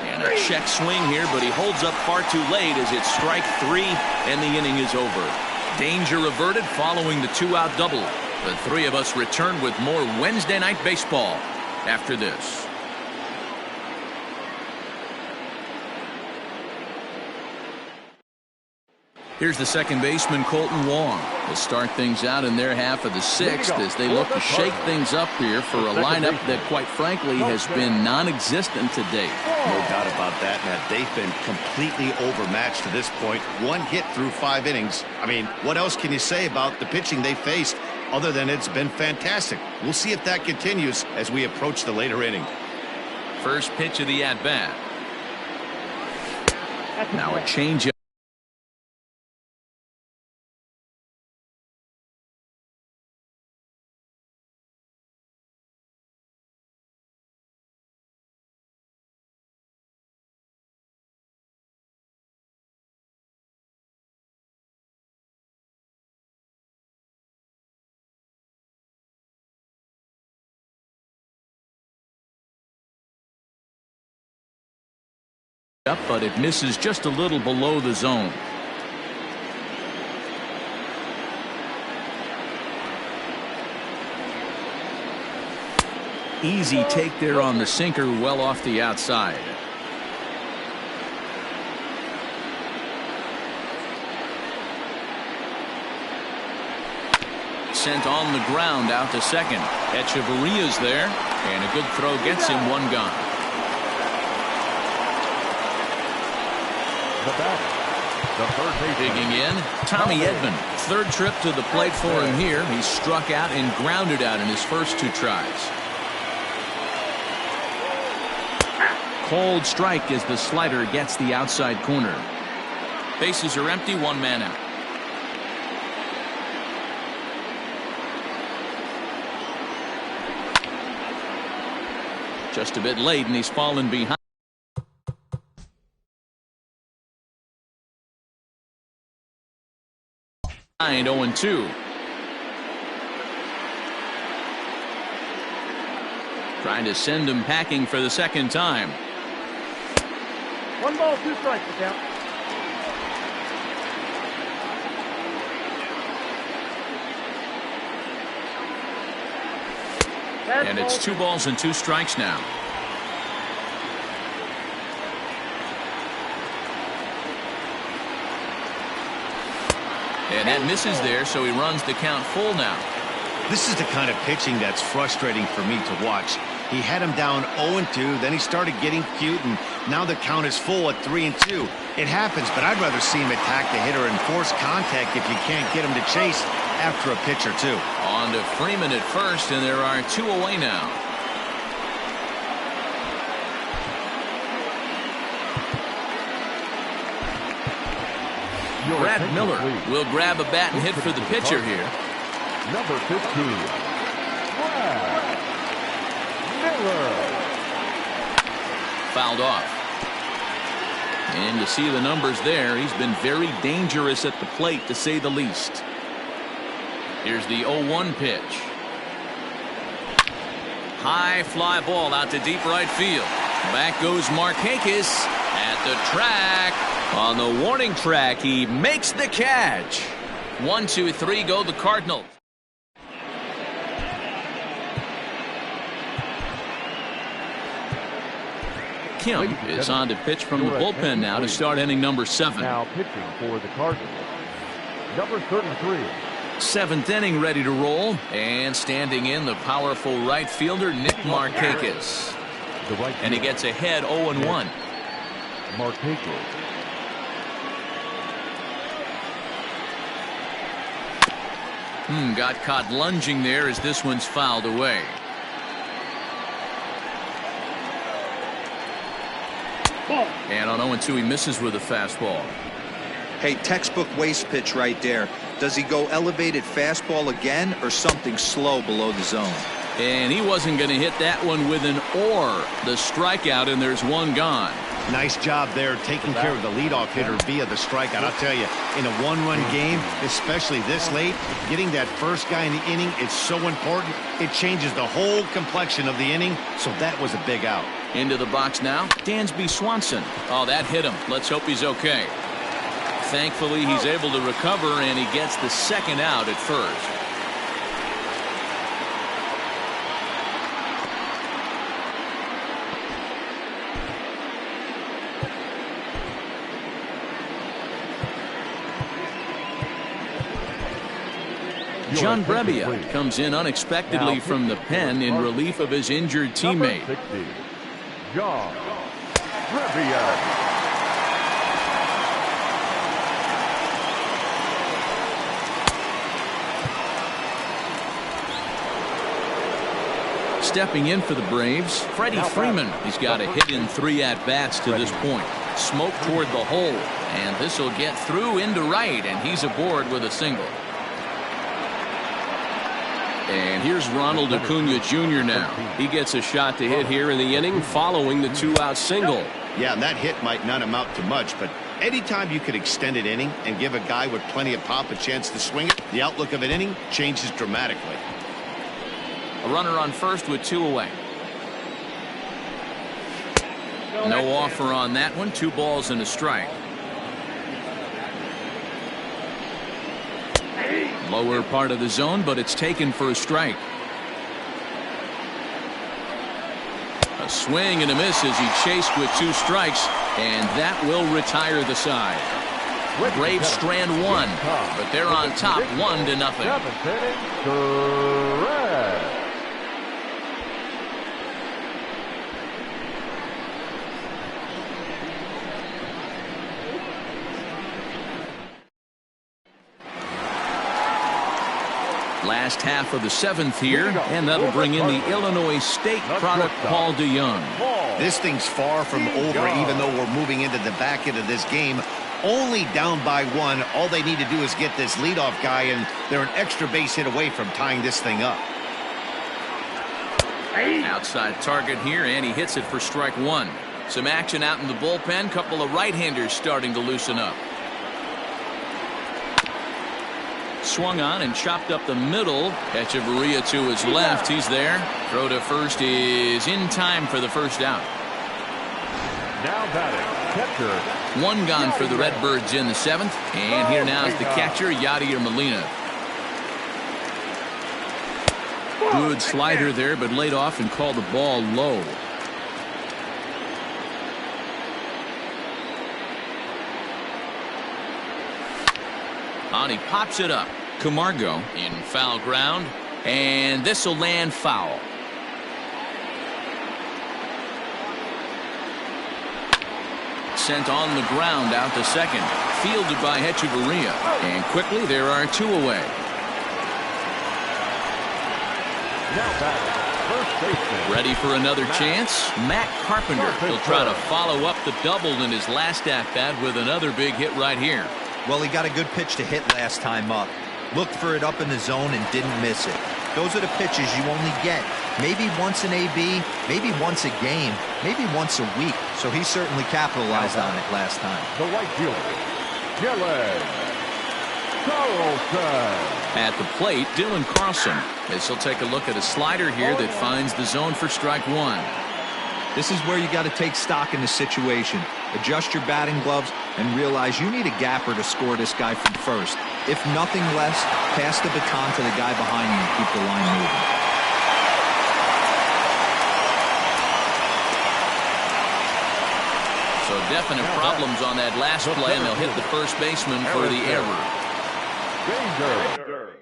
And a check swing here, but he holds up far too late as it's strike 3 and the inning is over. Danger averted following the 2-out double. The three of us return with more Wednesday Night Baseball after this. Here's the second baseman, Colton Wong. Will start things out in their half of the 6th as they look to shake things up here for a lineup that, quite frankly, has been non-existent to date. No doubt about that, Matt. They've been completely overmatched to this point. 1 hit through 5 innings. I mean, what else can you say about the pitching they faced other than it's been fantastic? We'll see if that continues as we approach the later inning. First pitch of the at-bat. Now a changeup. But it misses just a little below the zone. Easy take there on the sinker, well off the outside. Sent on the ground out to second. Echeverria's there, and a good throw gets him 1 gone. The batter, the third baseman. Digging in, Tommy Edman. 3rd trip to the plate for him here. He struck out and grounded out in his first 2 tries. Cold strike as the slider gets the outside corner. Bases are empty, 1 man out. Just a bit late, and he's fallen behind. 0-2. Trying to send him packing for the 2nd time. 1 ball, 2 strikes to count. And it's 2 balls and 2 strikes now. And that misses there, so he runs the count full now. This is the kind of pitching that's frustrating for me to watch. He had him down 0-2, then he started getting cute, and now the count is full at 3-2. It happens, but I'd rather see him attack the hitter and force contact if you can't get him to chase after a pitch or 2. On to Freeman at first, and there are 2 away now. Brad Miller will grab a bat and hit for the pitcher here. Number 15, Brad Miller. Fouled off. And you see the numbers there. He's been very dangerous at the plate, to say the least. Here's the 0-1 pitch. High fly ball out to deep right field. Back goes Markakis at the track. On the warning track, he makes the catch. 1, 2, 3 go the Cardinals. Kim is on to pitch from the bullpen now to start inning number 7. Now pitching for the Cardinals, number 33. 7th inning ready to roll, and standing in the powerful right fielder Nick Markakis. And he gets ahead 0-1. Markakis. Got caught lunging there as this one's fouled away. And on 0-2 he misses with a fastball. Hey, textbook waste pitch right there. Does he go elevated fastball again or something slow below the zone? And he wasn't going to hit that one with an or. The strikeout, and there's one gone. Nice job there taking care of the leadoff hitter via the strikeout. I'll tell you, in a one-run game, especially this late, getting that first guy in the inning is so important. It changes the whole complexion of the inning, so that was a big out. Into the box now, Dansby Swanson. Oh, that hit him. Let's hope he's okay. Thankfully, he's able to recover, and he gets the second out at first. John Brebbia comes in unexpectedly from the pen in relief of his injured teammate. John Brebbia. Stepping in for the Braves, Freddie Freeman. He's got a hit in 3 at-bats to this point. Smoke toward the hole, and this will get through into right, and he's aboard with a single. And here's Ronald Acuna Jr. now. He gets a shot to hit here in the inning following the 2-out single. Yeah, and that hit might not amount to much, but anytime you could extend an inning and give a guy with plenty of pop a chance to swing it, the outlook of an inning changes dramatically. A runner on first with 2 away. No offer on that one. 2 balls and a strike. Lower part of the zone, but it's taken for a strike. A swing and a miss as he chased with 2 strikes, and that will retire the side. Braves strand 1, but they're on top 1-0. Last half of the 7th here, and that'll bring in the Illinois State product, Paul DeYoung. This thing's far from over, even though we're moving into the back end of this game. Only down by 1. All they need to do is get this leadoff guy, and they're an extra base hit away from tying this thing up. Outside target here, and he hits it for strike 1. Some action out in the bullpen. Couple of right-handers starting to loosen up. Swung on and chopped up the middle. Echeverria to his left. He's there. Throw to first is in time for the first out. Now batting, catcher. 1 gone for the Redbirds in the 7th. And here now is the catcher, Yadier Molina. Good slider there, but laid off and called the ball low. On he pops it up. Camargo in foul ground, and this will land foul. Sent on the ground out to second. Fielded by Echeverria, and quickly there are 2 away. Now batting, first baseman. Ready for another chance? Matt Carpenter. He'll try to follow up the double in his last at-bat with another big hit right here. Well, he got a good pitch to hit last time up. Looked for it up in the zone and didn't miss it. Those are the pitches you only get maybe once an AB, maybe once a game, maybe once a week. So he certainly capitalized on it last time. The right fielder, CTL ALT. At the plate, Dylan Carlson, as he'll take a look at a slider here that finds the zone for strike one. This is where you got to take stock in the situation. Adjust your batting gloves and realize you need a gapper to score this guy from first. If nothing less, pass the baton to the guy behind you and keep the line moving. So definite problems on that last play, and they'll hit the first baseman for the error. Danger.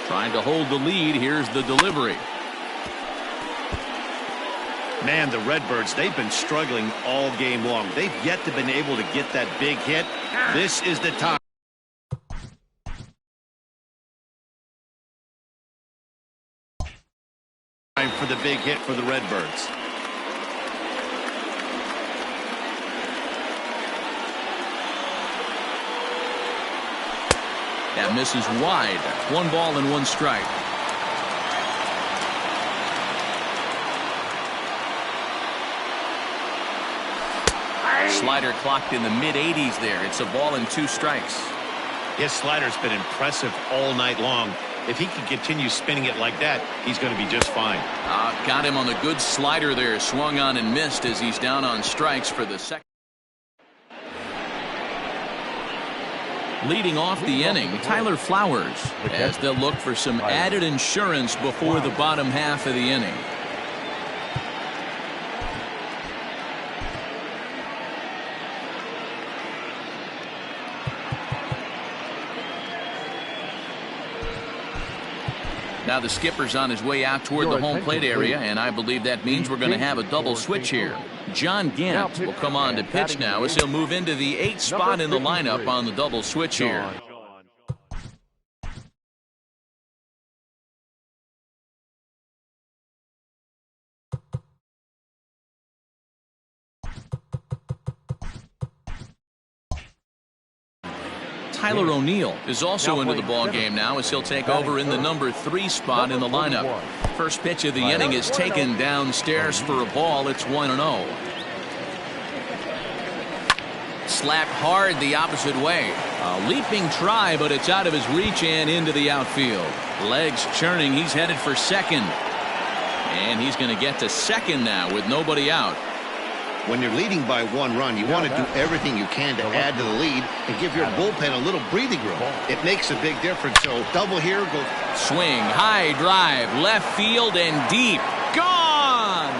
Trying to hold the lead. Here's the delivery. Man, the Redbirds, they've been struggling all game long. They've yet to been able to get that big hit. This is the time. For the big hit for the Redbirds. That misses wide. 1 ball and 1 strike. Slider clocked in the mid-80s there. It's a ball and 2 strikes. His slider's been impressive all night long. If he can continue spinning it like that, he's going to be just fine. Got him on the good slider there. Swung on and missed as he's down on strikes for the second. Leading off the inning, Tyler Flowers, as they'll look for some added insurance before the bottom half of the inning. Now the skipper's on his way out toward the home plate area, and I believe that means we're going to have a double switch here. John Gant will come on to pitch now as he'll move into the 8th spot in the lineup on the double switch here. Tyler O'Neill is also into the ball game now as he'll take over in the number 3 spot in the lineup. First pitch of the inning is taken downstairs for a ball. It's 1-0. Slapped hard the opposite way. A leaping try, but it's out of his reach and into the outfield. Legs churning. He's headed for second. And he's going to get to second now with nobody out. When you're leading by 1 run, you want to do everything you can to add to the lead and give your bullpen a little breathing room. It makes a big difference. So double here, go. Swing, high drive, left field and deep. Gone!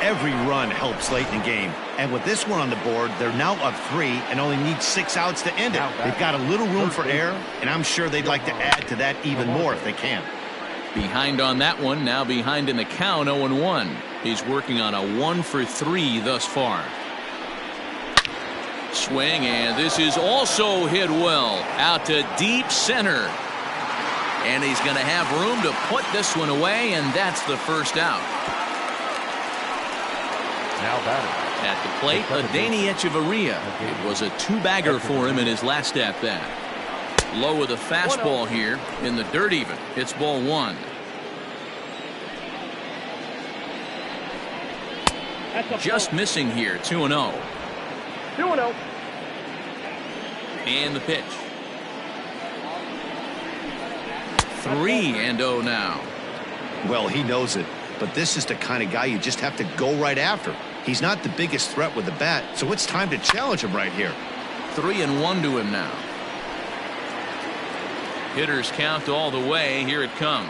Every run helps late in the game. And with this one on the board, they're now up 3 and only need 6 outs to end it. They've got a little room for error, and I'm sure they'd like to add to that even more if they can. Behind on that one, now behind in the count, 0-1. He's working on a 1 for 3 thus far. Swing, and this is also hit well out to deep center. And he's going to have room to put this one away, and that's the first out. Now batting. At the plate, Adeiny Echeverria. It was a 2-bagger for him in his last at-bat. Low with a fastball here in the dirt even. It's ball 1. Just missing here, 2-0. 2-0. And the pitch. 3-0 now. Well, he knows it. but this is the kind of guy you just have to go right after. He's not the biggest threat with the bat, so it's time to challenge him right here. 3-1 to him now. Hitters count all the way. Here it comes.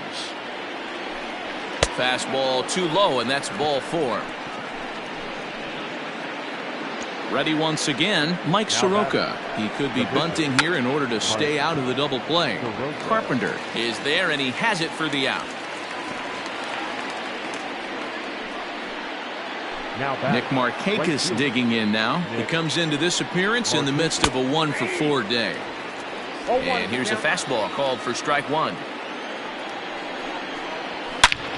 Fastball too low, and that's ball 4. Ready once again, Mike Soroka. He could be bunting here in order to stay out of the double play. Carpenter is there, and he has it for the out. Nick Markakis digging in now. He comes into this appearance in the midst of a 1-for-4 day. And here's a fastball called for strike 1.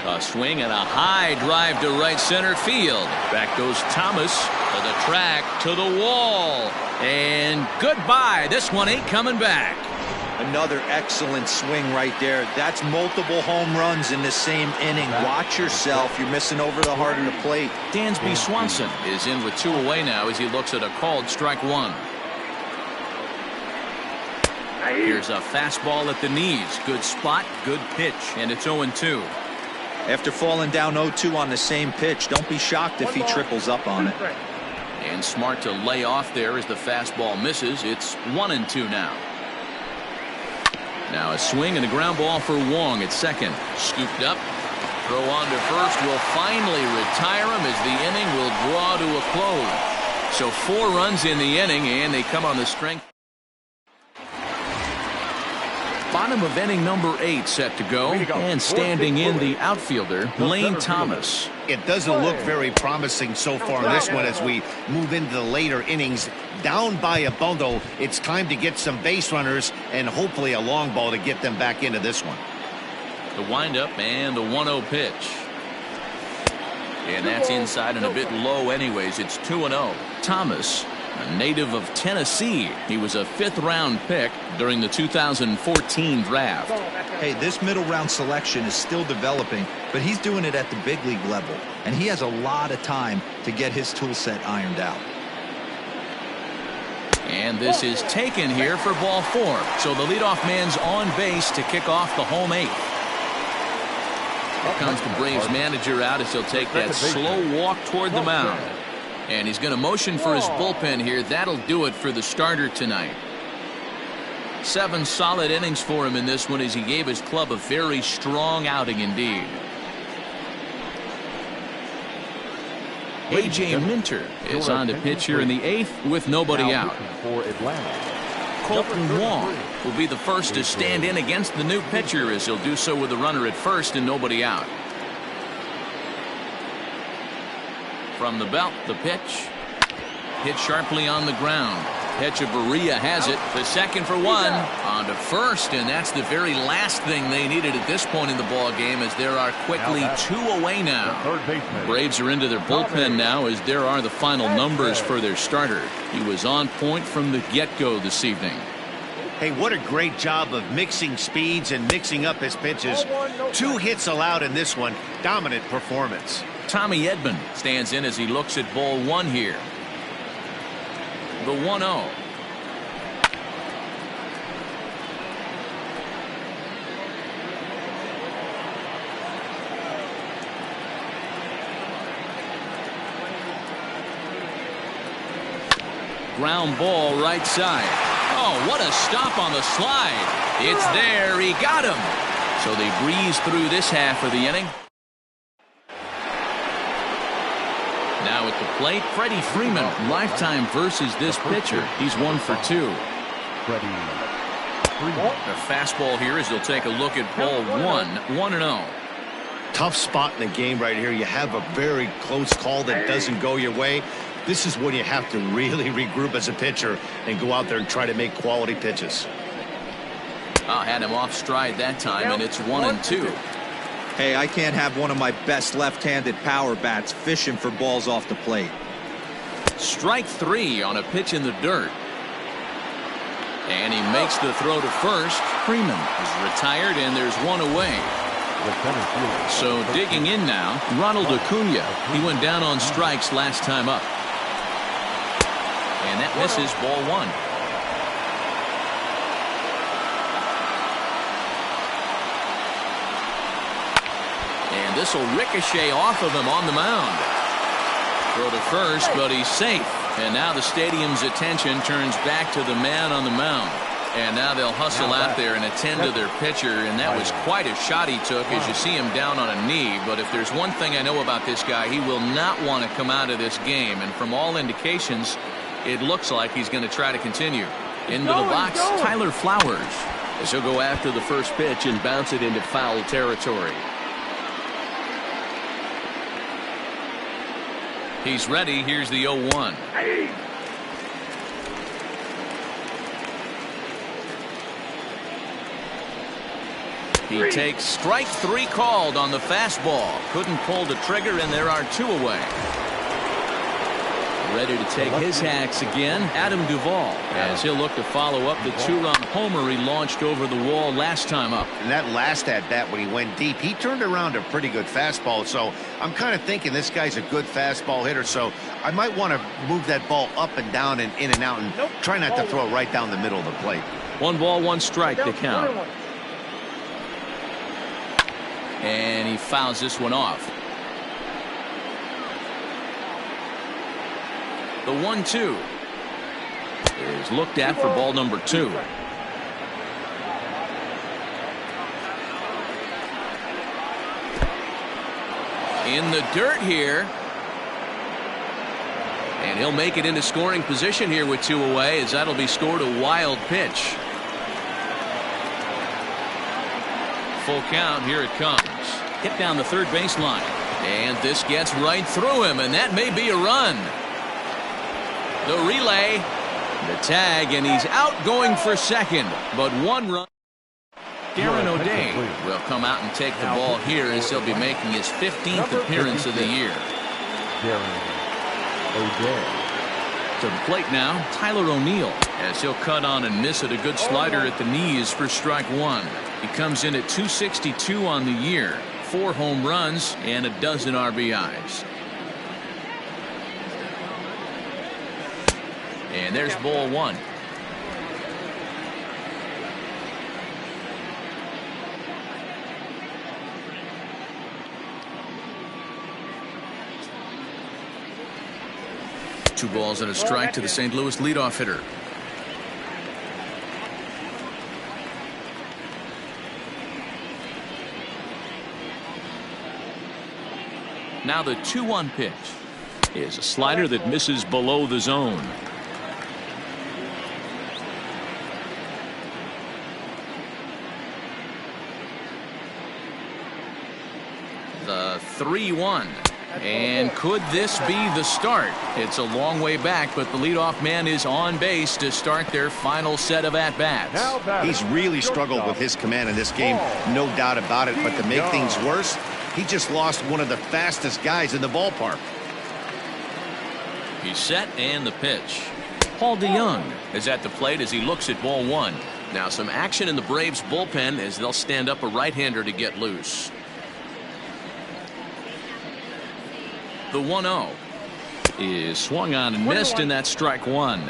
A swing and a high drive to right center field. Back goes Thomas to the track, to the wall. And goodbye. This one ain't coming back. Another excellent swing right there. That's multiple home runs in the same inning. Watch yourself. You're missing over the heart of the plate. Dansby Swanson is in with 2 away now as he looks at a called strike 1. Here's a fastball at the knees. Good spot, good pitch, and it's 0-2. After falling down 0-2 on the same pitch, don't be shocked if he triples up on it. And smart to lay off there as the fastball misses. It's 1-2 now. Now a swing and a ground ball for Wong at second. Scooped up. Throw on to first will finally retire him as the inning will draw to a close. So 4 runs in the inning, and they come on the strength. Bottom of inning number 8 set to go, and standing in the outfielder, Lane Thomas. It doesn't look very promising so far in this one as we move into the later innings. Down by a bundle, it's time to get some base runners and hopefully a long ball to get them back into this one. The windup and the 1-0 pitch. And that's inside and a bit low anyways. It's 2-0. Thomas, a native of Tennessee. He was a 5th-round pick during the 2014 draft. Hey, this middle round selection is still developing, but he's doing it at the big league level, and he has a lot of time to get his tool set ironed out. And this is taken here for ball 4. So the leadoff man's on base to kick off the home 8th. Here comes the Braves manager out as he'll take that slow walk toward the mound. And he's going to motion for his bullpen here. That'll do it for the starter tonight. 7 solid innings for him in this one as he gave his club a very strong outing indeed. A.J. Minter is on to pitch here in the 8th with nobody out. Colton Wong will be the first to stand in against the new pitcher as he'll do so with a runner at first and nobody out. From the belt, the pitch. Hit sharply on the ground. Hechavarria has it to second for 1. On to first, and that's the very last thing they needed at this point in the ball game as there are quickly 2 away now. Braves are into their bullpen now as there are the final numbers for their starter. He was on point from the get-go this evening. Hey, what a great job of mixing speeds and mixing up his pitches. 2 hits allowed in this one. Dominant performance. Tommy Edman stands in as he looks at ball 1 here. The 1-0. Ground ball right side. Oh, what a stop on the slide. It's there. He got him. So they breeze through this half of the inning. Now at the plate, Freddie Freeman. Lifetime versus this pitcher. He's 1 for 2. A fastball here as they'll take a look at ball 1. 1-0. Tough spot in the game right here. You have a very close call that doesn't go your way. This is when you have to really regroup as a pitcher and go out there and try to make quality pitches. Had him off stride that time, and it's 1-2. Hey, I can't have one of my best left-handed power bats fishing for balls off the plate. Strike 3 on a pitch in the dirt. And he makes the throw to first. Freeman is retired, and there's 1 away. So digging in now, Ronald Acuna. He went down on strikes last time up. And that misses ball 1. And And this will ricochet off of him on the mound. Throw to first, but he's safe. And now the stadium's attention turns back to the man on the mound. And now they'll hustle out there and attend to their pitcher. And that was quite a shot he took as you see him down on a knee. But if there's one thing I know about this guy, he will not want to come out of this game. And from all indications, it looks like he's going to try to continue. Into the box, Tyler Flowers, as he'll go after the first pitch and bounce it into foul territory. He's ready. Here's the 0-1. He takes strike 3 called on the fastball. Couldn't pull the trigger, and there are 2 away. Ready to take his hacks again, Adam Duvall, as he'll look to follow up the 2-run homer he launched over the wall last time up. And that last at-bat when he went deep, he turned around a pretty good fastball. So I'm kind of thinking this guy's a good fastball hitter. So I might want to move that ball up and down and in and out and try not to throw it right down the middle of the plate. 1 ball, 1 strike to count. And he fouls this one off. The 1-2 is looked at for ball number 2. In the dirt here. And he'll make it into scoring position here with 2 away, as that'll be scored a wild pitch. Full count. Here it comes. Hit down the third baseline. And this gets right through him, and that may be a run. The relay, the tag, and he's out going for second. But 1 run. Darren O'Day will come out and take the ball here as he'll be making his 15th appearance of the year. Darren O'Day. To the plate now, Tyler O'Neill, as he'll cut on and miss it. A good slider at the knees for strike 1. He comes in at 262 on the year, 4 home runs and a dozen RBIs. And there's ball 1. Two balls and a strike to the St. Louis leadoff hitter. Now the 2-1 pitch is a slider that misses below the zone. The 3-1. And could this be the start? It's a long way back, but the leadoff man is on base to start their final set of at-bats. He's really struggled with his command in this game, no doubt about it. But to make things worse, he just lost one of the fastest guys in the ballpark. He's set, and the pitch. Paul DeYoung is at the plate as he looks at ball 1. Now some action in the Braves bullpen as they'll stand up a right-hander to get loose. The 1-0 is swung on and missed, and that's strike 1.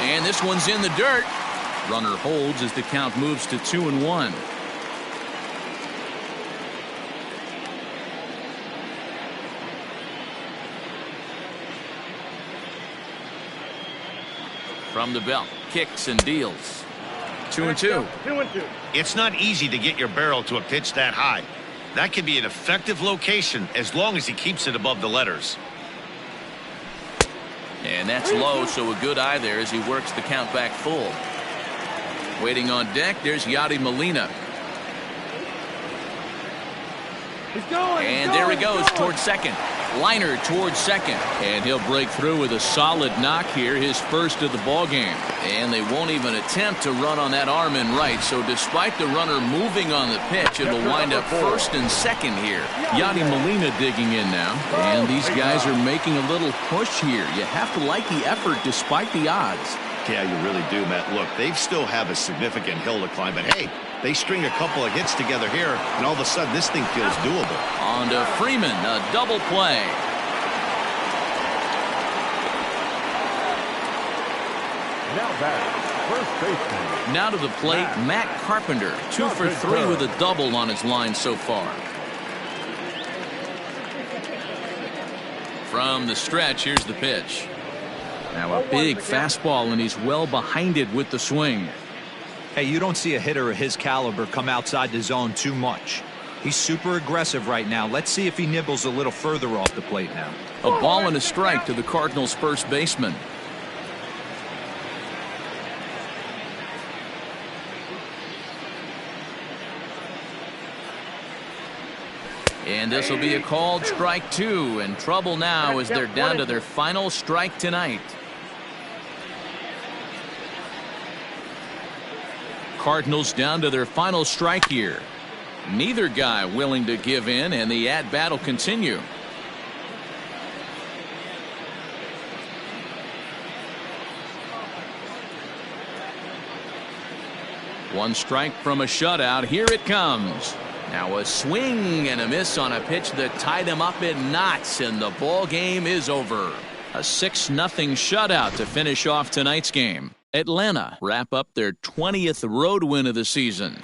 And this one's in the dirt. Runner holds as the count moves to 2-1. From the belt, kicks and deals. 2-2. 2-2. It's not easy to get your barrel to a pitch that high. That can be an effective location as long as he keeps it above the letters. And that's low, so a good eye there as he works the count back full. Waiting on deck, there's Yadi Molina. And there he goes towards second. Liner towards second, and he'll break through with a solid knock here, his first of the ball game. And they won't even attempt to run on that arm in right, so despite the runner moving on the pitch, it'll wind up first and second here. Yadi Molina digging in now, and these guys are making a little push here. You have to like the effort despite the odds. Yeah, you really do, Matt. Look, they still have a significant hill to climb, but hey, they string a couple of hits together here, and all of a sudden this thing feels doable. On to Freeman, a double play. Now back, first baseman. Now to the plate, Matt Carpenter, 2 for 3 with a double on his line so far. From the stretch, here's the pitch. Now a big fastball, and he's well behind it with the swing. Hey, you don't see a hitter of his caliber come outside the zone too much. He's super aggressive right now. Let's see if he nibbles a little further off the plate now. A ball and a strike to the Cardinals' first baseman. And this will be a called strike 2, and trouble now as they're down to their final strike tonight. Cardinals down to their final strike here. Neither guy willing to give in, and the at-bat will continue. One strike from a shutout. Here it comes. Now a swing and a miss on a pitch that tied him up in knots, and the ball game is over. A 6-0 shutout to finish off tonight's game. Atlanta wrap up their 20th road win of the season.